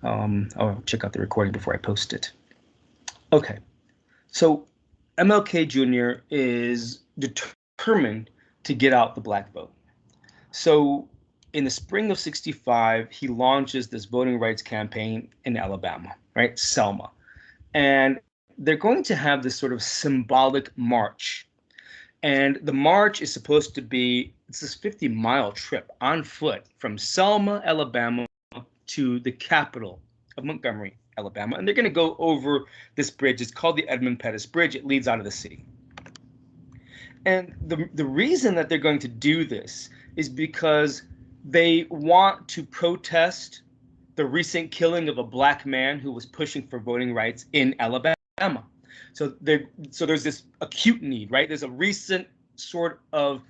I'll check out the recording before I post it. Okay, so MLK Jr. is determined to get out the black vote. So in the spring of '65, he launches this voting rights campaign in Alabama, right? Selma. And they're going to have this sort of symbolic march. And the march is supposed to be, it's this 50-mile trip on foot from Selma, Alabama to the capital of Montgomery, Alabama. And they're going to go over this bridge. It's called the Edmund Pettus Bridge. It leads out of the city. And the reason that they're going to do this is because they want to protest the recent killing of a black man who was pushing for voting rights in Alabama. So there's this acute need, right? There's a recent sort of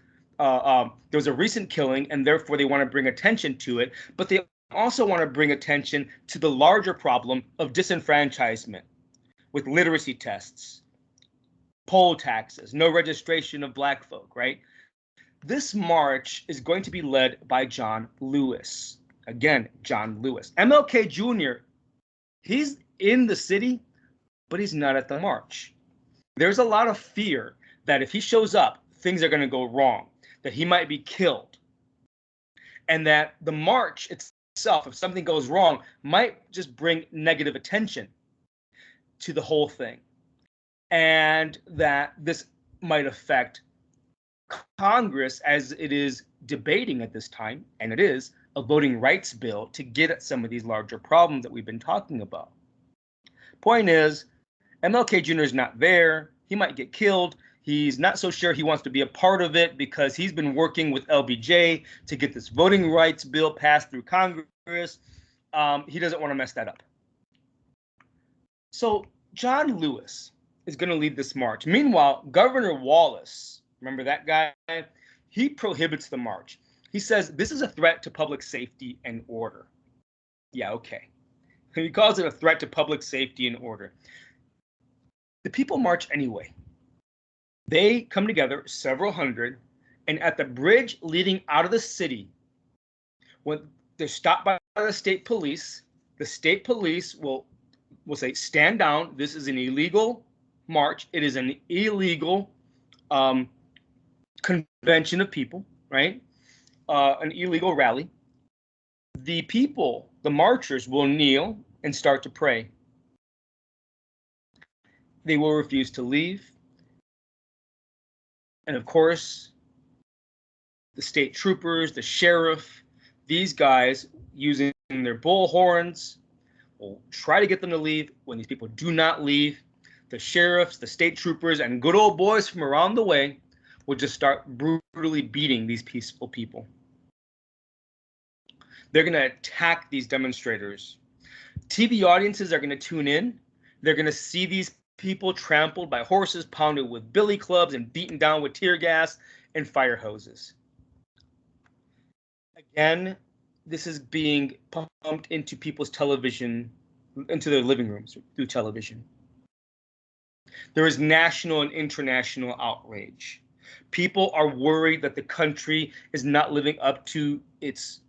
there's a recent killing, and therefore they want to bring attention to it. But they also want to bring attention to the larger problem of disenfranchisement with literacy tests, poll taxes, no registration of black folk, right? This march is going to be led by John Lewis. Again, John Lewis. MLK Jr., he's in the city, but he's not at the march. There's a lot of fear that if he shows up, things are going to go wrong, that he might be killed, and that the march itself, if something goes wrong, might just bring negative attention to the whole thing, and that this might affect Congress as it is debating at this time, and it is, a voting rights bill to get at some of these larger problems that we've been talking about. Point is, MLK Jr. is not there. He might get killed. He's not so sure he wants to be a part of it because he's been working with LBJ to get this voting rights bill passed through Congress. He doesn't want to mess that up. So John Lewis is going to lead this march. Meanwhile, Governor Wallace, remember that guy? He prohibits the march. He says this is a threat to public safety and order. Yeah, okay. He calls it a threat to public safety and order. The people march anyway. They come together, several hundred, and at the bridge leading out of the city, when they're stopped by the state police will say, stand down. This is an illegal march. It is an illegal convention of people, right? An illegal rally. The people, the marchers, will kneel and start to pray. They will refuse to leave. And of course, the state troopers, the sheriff, these guys using their bullhorns will try to get them to leave. When these people do not leave, the sheriffs, the state troopers, and good old boys from around the way will just start brutally beating these peaceful people. They're going to attack these demonstrators. TV audiences are going to tune in. They're going to see these people trampled by horses, pounded with billy clubs, and beaten down with tear gas and fire hoses. Again, this is being pumped into people's television, into their living rooms through television. There is national and international outrage. People are worried that the country is not living up to its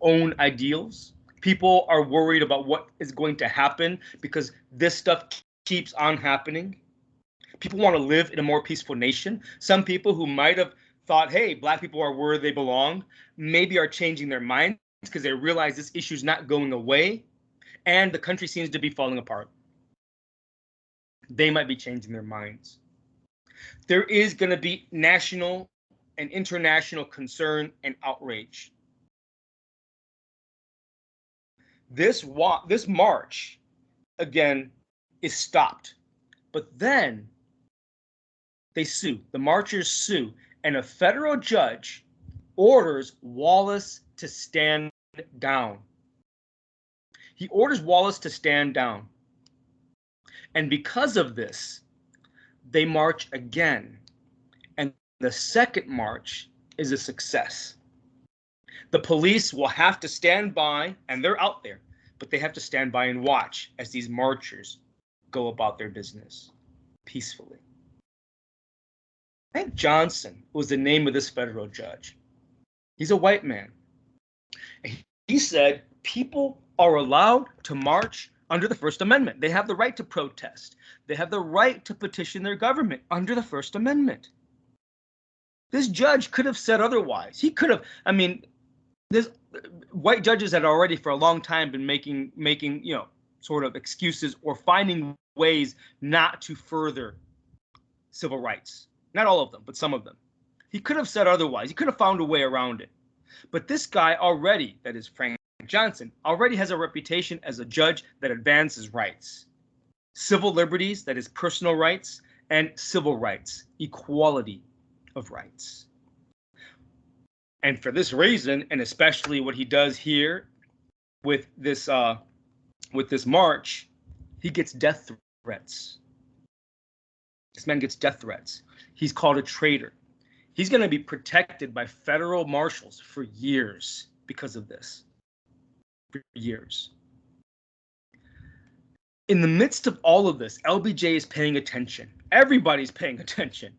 own ideals. People are worried about what is going to happen because this stuff keeps on happening. People want to live in a more peaceful nation. Some people who might have thought, hey, black people are where they belong, maybe are changing their minds because they realize this issue is not going away and the country seems to be falling apart. They might be changing their minds. There is going to be national and international concern and outrage. This march, again, is stopped. But then they sue. The marchers sue. And a federal judge orders Wallace to stand down. He orders Wallace to stand down. And because of this, they march again. And the second march is a success. The police will have to stand by, and they're out there, but they have to stand by and watch as these marchers go about their business peacefully. Frank Johnson was the name of this federal judge. He's a white man. He said people are allowed to march under the First Amendment. They have the right to protest. They have the right to petition their government under the First Amendment. This judge could have said otherwise. He could have, this white judges had already for a long time been making, sort of excuses or finding ways not to further civil rights. Not all of them, but some of them. He could have said otherwise. He could have found a way around it. But this guy already, that is Frank Johnson, already has a reputation as a judge that advances rights. Civil liberties, that is personal rights, and civil rights, equality of rights. And for this reason, and especially what he does here with this march, he gets death threats. This man gets death threats. He's called a traitor. He's going to be protected by federal marshals for years because of this. For years. In the midst of all of this, LBJ is paying attention. Everybody's paying attention.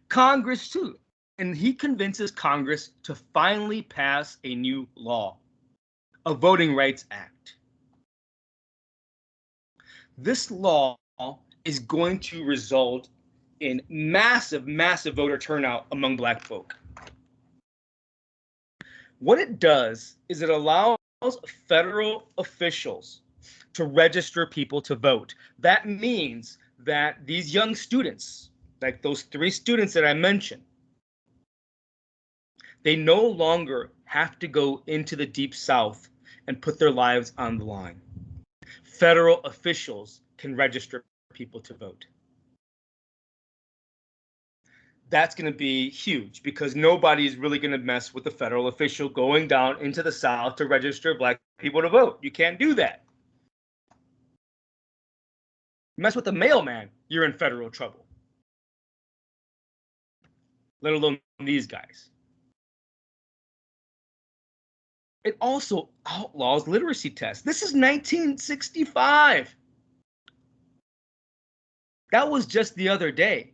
Congress too. And he convinces Congress to finally pass a new law, a Voting Rights Act. This law is going to result in massive, massive voter turnout among black folk. What it does is it allows federal officials to register people to vote. That means that these young students, like those 3 students that I mentioned, they no longer have to go into the Deep South and put their lives on the line. Federal officials can register people to vote. That's going to be huge because nobody is really going to mess with the federal official going down into the South to register black people to vote. You can't do that. Mess with the mailman, you're in federal trouble. Let alone these guys. It also outlaws literacy tests. This is 1965. That was just the other day.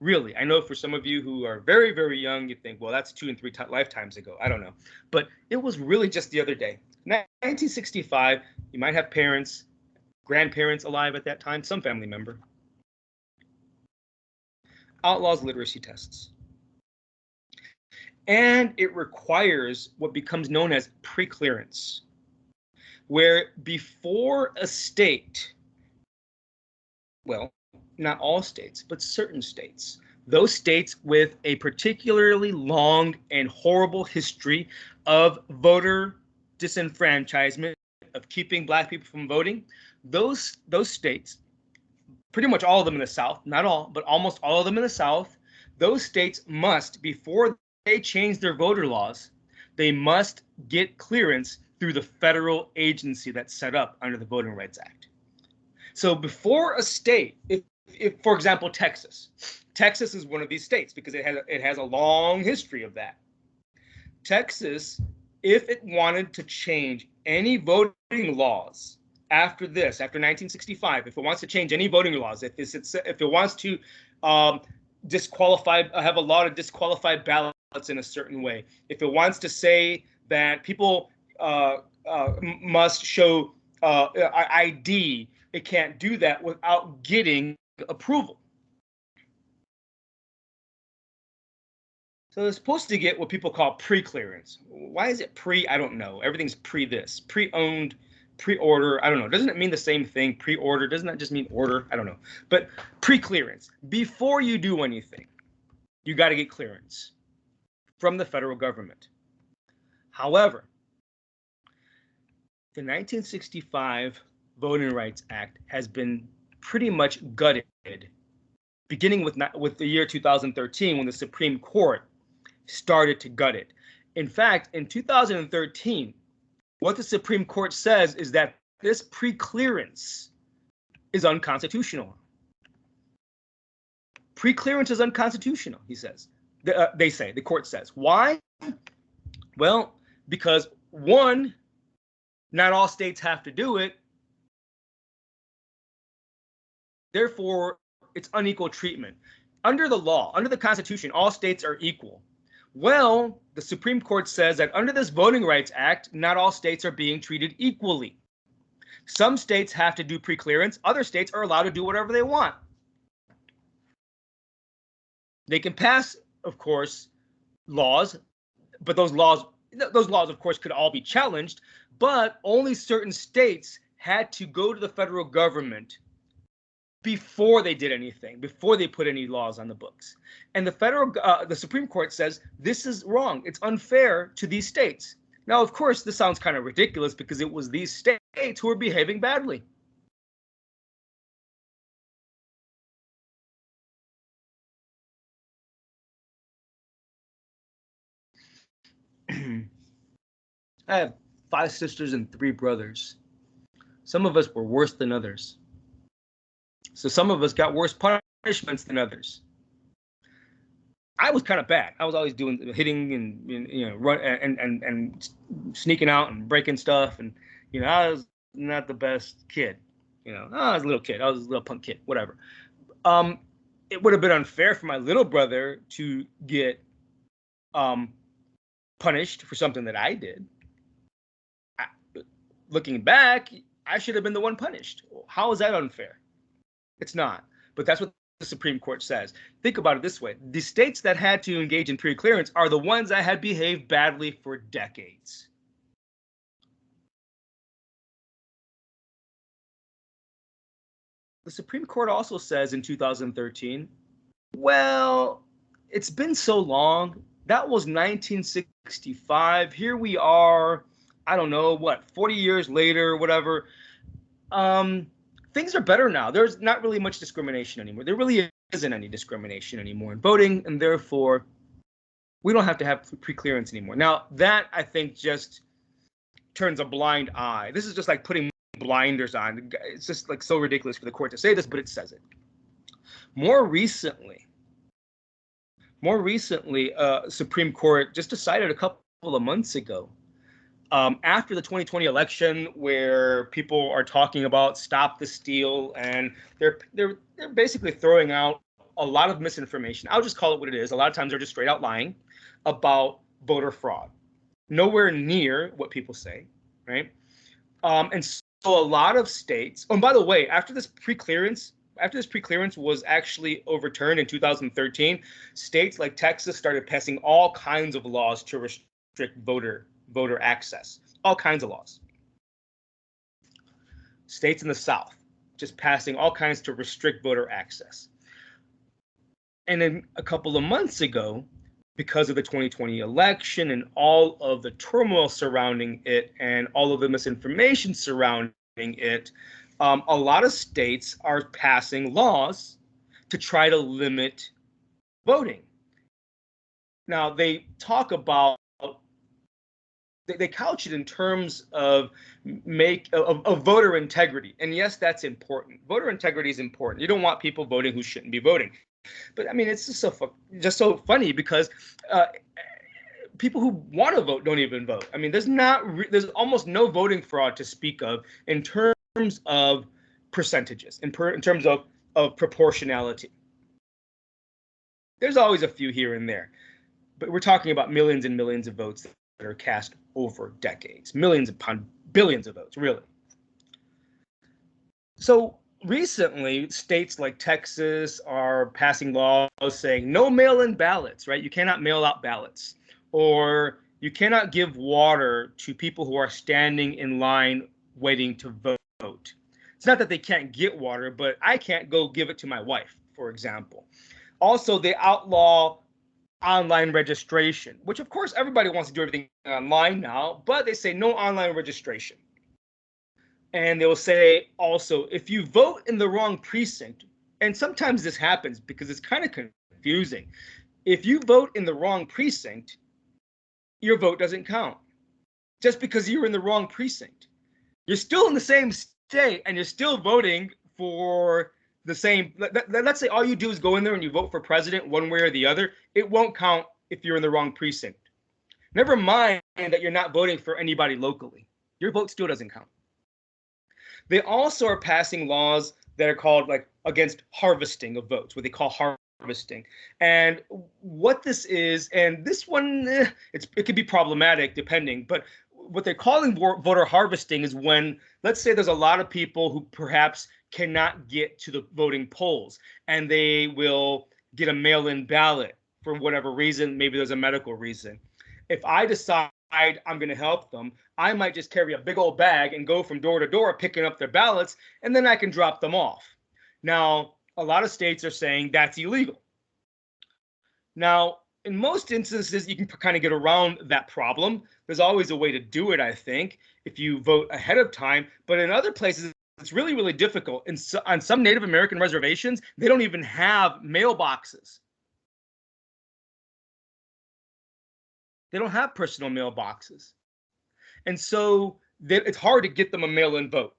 Really, I know for some of you who are very, very young, you think, well, that's 2 and 3 lifetimes ago. I don't know. But it was really just the other day. 1965, you might have parents, grandparents alive at that time, some family member. Outlaws literacy tests. And it requires what becomes known as preclearance, where before a state, well, not all states, but certain states, those states with a particularly long and horrible history of voter disenfranchisement, of keeping black people from voting, those states, pretty much all of them in the South, not all, but almost all of them in the South, those states must, before they change their voter laws, they must get clearance through the federal agency that's set up under the Voting Rights Act. So before a state, if for example, Texas is one of these states because it has a long history of that. Texas, if it wanted to change any voting laws after 1965, if it wants to change any voting laws, if it wants to have a law to disqualify ballots in a certain way, if it wants to say that people must show ID, it can't do that without getting approval. So they're supposed to get what people call pre-clearance. Why is it pre? I don't know. Everything's pre-this, pre-owned, pre-order. I don't know. Doesn't it mean the same thing? Pre-order, doesn't that just mean order? I don't know. But pre-clearance, before you do anything, you got to get clearance from the federal government. However, the 1965 Voting Rights Act has been pretty much gutted, beginning with the year 2013, when the Supreme Court started to gut it. In fact, in 2013, what the Supreme Court says is that this pre-clearance is unconstitutional. Pre-clearance is unconstitutional, he says. The court says. Why? Well, because one, not all states have to do it. Therefore, it's unequal treatment. Under the law, under the Constitution, all states are equal. Well, the Supreme Court says that under this Voting Rights Act, not all states are being treated equally. Some states have to do pre-clearance. Other states are allowed to do whatever they want. They can pass, of course, laws, but those laws, of course, could all be challenged, but only certain states had to go to the federal government before they did anything, before they put any laws on the books. And the Supreme Court says this is wrong. It's unfair to these states. Now, of course, this sounds kind of ridiculous because it was these states who were behaving badly. I have 5 sisters and 3 brothers. Some of us were worse than others. So some of us got worse punishments than others. I was kind of bad. I was always hitting and run and sneaking out and breaking stuff, and I was not the best kid. I was a little kid. I was a little punk kid. Whatever. It would have been unfair for my little brother to get punished for something that I did. Looking back, I should have been the one punished. How is that unfair? It's not. But that's what the Supreme Court says. Think about it this way. The states that had to engage in pre-clearance are the ones that had behaved badly for decades. The Supreme Court also says in 2013, well, it's been so long. That was 1965. Here we are, I don't know, 40 years later, whatever. Things are better now. There's not really much discrimination anymore. There really isn't any discrimination anymore in voting, and therefore, we don't have to have pre-clearance anymore. Now, that, I think, just turns a blind eye. This is just like putting blinders on. It's just like so ridiculous for the court to say this, but it says it. More recently, Supreme Court just decided a couple of months ago, after the 2020 election, where people are talking about stop the steal, and they're basically throwing out a lot of misinformation. I'll just call it what it is. A lot of times they're just straight out lying about voter fraud. Nowhere near what people say, right? And so a lot of states. Oh, and by the way, after this pre-clearance was actually overturned in 2013, states like Texas started passing all kinds of laws to restrict voter access, all kinds of laws. States in the South just passing all kinds to restrict voter access. And then a couple of months ago, because of the 2020 election and all of the turmoil surrounding it and all of the misinformation surrounding it, a lot of states are passing laws to try to limit voting. Now, they talk about they couch it in terms of of voter integrity. And yes, that's important. Voter integrity is important. You don't want people voting who shouldn't be voting. But I mean, it's just so funny because people who want to vote don't even vote. I mean, there's almost no voting fraud to speak of in terms of percentages, in terms of proportionality. There's always a few here and there, but we're talking about millions and millions of votes that are cast over decades, millions upon billions of votes, really. So recently, states like Texas are passing laws saying no mail-in ballots, right? You cannot mail out ballots, or you cannot give water to people who are standing in line waiting to vote. It's not that they can't get water, but I can't go give it to my wife, for example. Also, they outlaw online registration, which of course everybody wants to do everything online now, but they say no online registration. And they'll say also, if you vote in the wrong precinct, and sometimes this happens because it's kind of confusing. If you vote in the wrong precinct, your vote doesn't count. Just because you're in the wrong precinct. You're still in the same state and you're still voting for the same. Let's say all you do is go in there and you vote for president one way or the other. It won't count if you're in the wrong precinct. Never mind that you're not voting for anybody locally. Your vote still doesn't count. They also are passing laws that are called like against harvesting of votes, what they call harvesting. And what this is, and this one, it could be problematic depending, but what they're calling voter harvesting is when, let's say there's a lot of people who perhaps cannot get to the voting polls and they will get a mail-in ballot for whatever reason. Maybe there's a medical reason. If I decide I'm going to help them, I might just carry a big old bag and go from door to door picking up their ballots, and then I can drop them off. Now, a lot of states are saying that's illegal. Now, in most instances, you can kind of get around that problem. There's always a way to do it, I think, if you vote ahead of time. But in other places, it's really, really difficult. On some Native American reservations, they don't even have mailboxes. They don't have personal mailboxes. And so it's hard to get them a mail-in vote.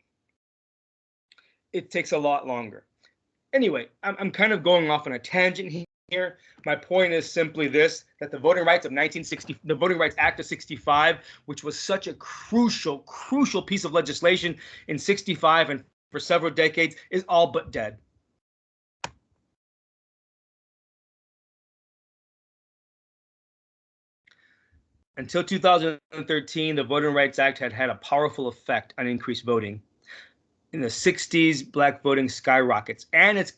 It takes a lot longer. Anyway, I'm kind of going off on a tangent here. My point is simply this, that the Voting Rights Act of 65, which was such a crucial piece of legislation in 65 and for several decades, is all but dead. Until 2013, the Voting Rights Act had a powerful effect on increased voting. In the 60s, black voting skyrockets, and that's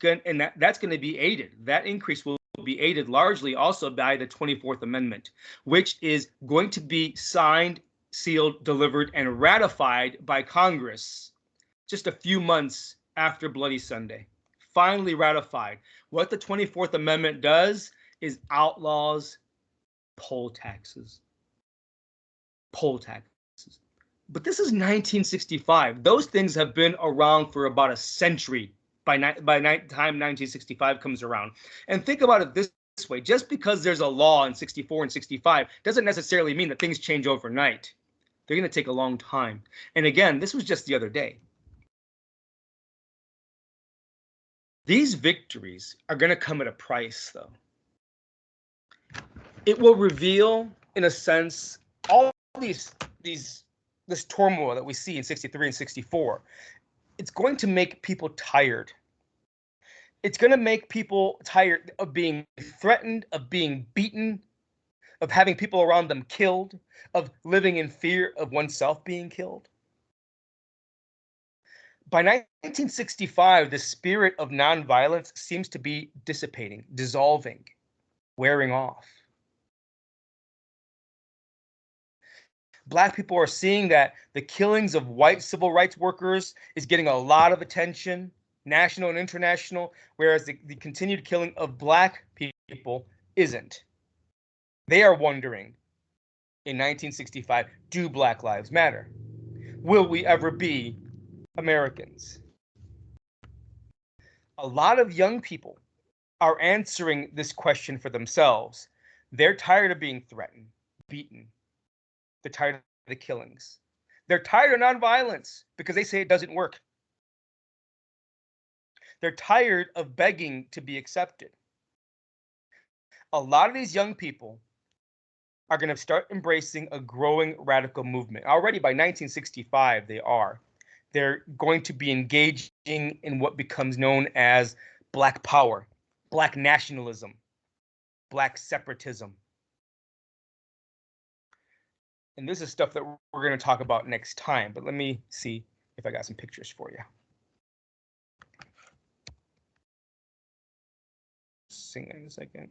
going to be aided. That increase will be aided largely also by the 24th Amendment, which is going to be signed, sealed, delivered, and ratified by Congress just a few months after Bloody Sunday. Finally ratified. What the 24th Amendment does is outlaws poll taxes. Poll taxes. But this is 1965. Those things have been around for about a century by time 1965 comes around. And think about it this way. Just because there's a law in 64 and 65 doesn't necessarily mean that things change overnight. They're going to take a long time. And again, this was just the other day. These victories are going to come at a price, though. It will reveal, in a sense, all this turmoil that we see in 63 and 64. It's going to make people tired. It's going to make people tired of being threatened, of being beaten, of having people around them killed, of living in fear of oneself being killed. By 1965, the spirit of nonviolence seems to be dissipating, dissolving, wearing off. Black people are seeing that the killings of white civil rights workers is getting a lot of attention, national and international, whereas the continued killing of black people isn't. They are wondering, in 1965, do Black Lives matter? Will we ever be Americans? A lot of young people are answering this question for themselves. They're tired of being threatened, beaten. They're tired the killings. They're tired of nonviolence because they say it doesn't work. They're tired of begging to be accepted. A lot of these young people are going to start embracing a growing radical movement. Already by 1965, they are. They're going to be engaging in what becomes known as Black power, Black nationalism, Black separatism. And this is stuff that we're going to talk about next time, but let me see if I got some pictures for you. Sing in a second.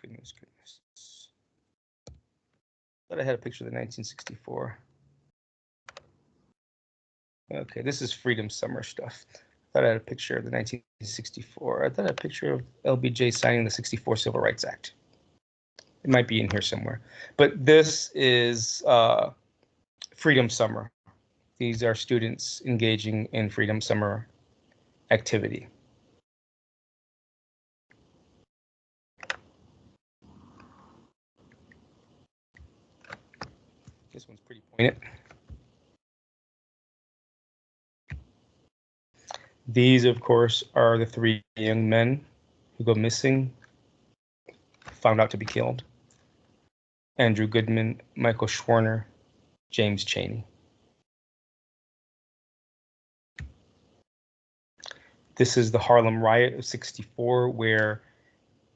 Goodness. Thought I had a picture of the 1964. Okay, this is Freedom Summer stuff. Thought I had a picture of the 1964. I thought I had a picture of LBJ signing the 64 Civil Rights Act. It might be in here somewhere. But this is Freedom Summer. These are students engaging in Freedom Summer activity. This one's pretty poignant. These, of course, are the three young men who go missing, found out to be killed. Andrew Goodman, Michael Schwerner, James Chaney. This is the Harlem riot of '64, where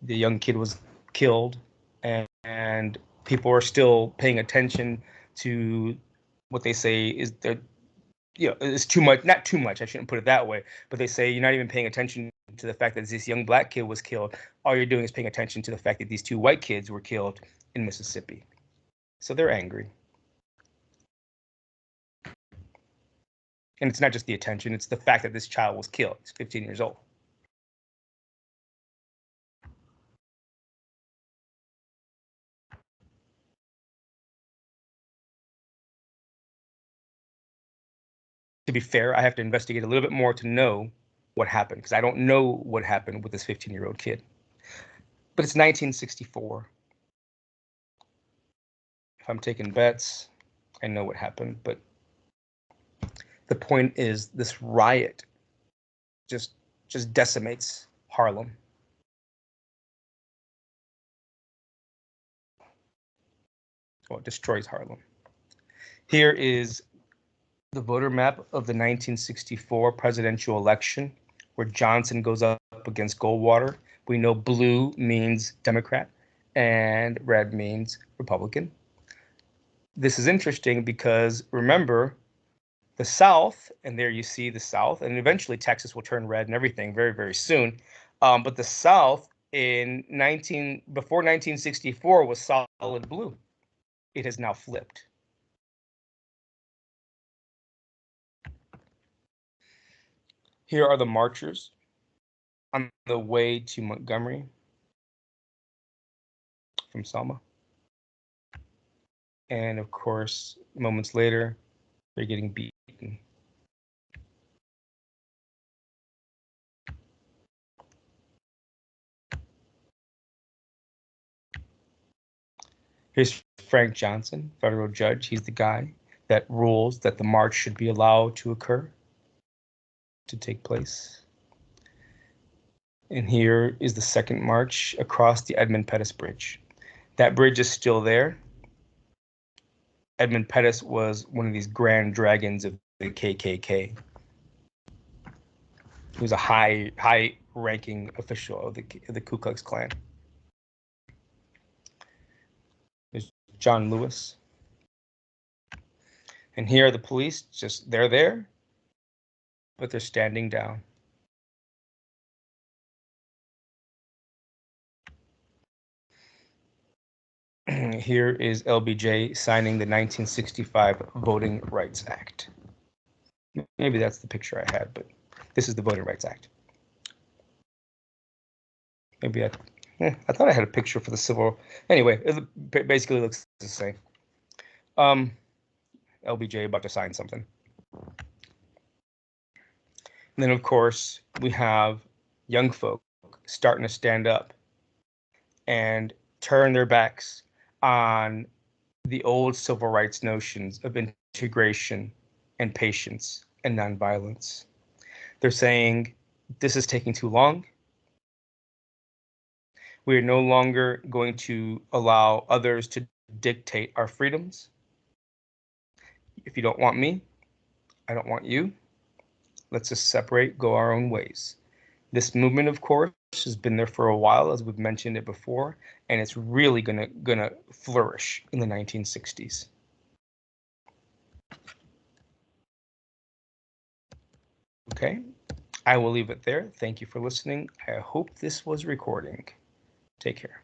the young kid was killed, and people are still paying attention to what they say is that, it's too much, not too much, I shouldn't put it that way, but they say you're not even paying attention to the fact that this young Black kid was killed. All you're doing is paying attention to the fact that these two white kids were killed in Mississippi. So they're angry. And it's not just the attention, it's the fact that this child was killed. He's 15 years old. To be fair, I have to investigate a little bit more to know what happened, because I don't know what happened with this 15-year-old kid. But it's 1964. If I'm taking bets, I know what happened, but the point is this riot just decimates Harlem. Well, it destroys Harlem. Here is the voter map of the 1964 presidential election, where Johnson goes up against Goldwater. We know blue means Democrat and red means Republican. This is interesting because, remember, the South, and there you see the South, and eventually Texas will turn red and everything very, very soon. But the South before 1964 was solid blue. It has now flipped. Here are the marchers on the way to Montgomery from Selma. And of course, moments later, they're getting beaten. Here's Frank Johnson, federal judge. He's the guy that rules that the march should be allowed to occur, to take place. And here is the second march across the Edmund Pettus Bridge. That bridge is still there. Edmund Pettus was one of these grand dragons of the KKK. He was a high-ranking official of the Ku Klux Klan. There's John Lewis. And here are the police, they're there, but they're standing down. Here is LBJ signing the 1965 Voting Rights Act. Maybe that's the picture I had, but this is the Voting Rights Act. Maybe I thought I had a picture for the civil. Anyway, it basically looks the same. LBJ about to sign something. And then, of course, we have young folk starting to stand up and turn their backs on the old civil rights notions of integration and patience and nonviolence. They're saying this is taking too long. We are no longer going to allow others to dictate our freedoms. If you don't want me, I don't want you. Let's just separate, go our own ways. This movement, of course, has been there for a while, as we've mentioned it before, and it's really gonna flourish in the 1960s. Okay, I will leave it there. Thank you for listening. I hope this was recording. Take care.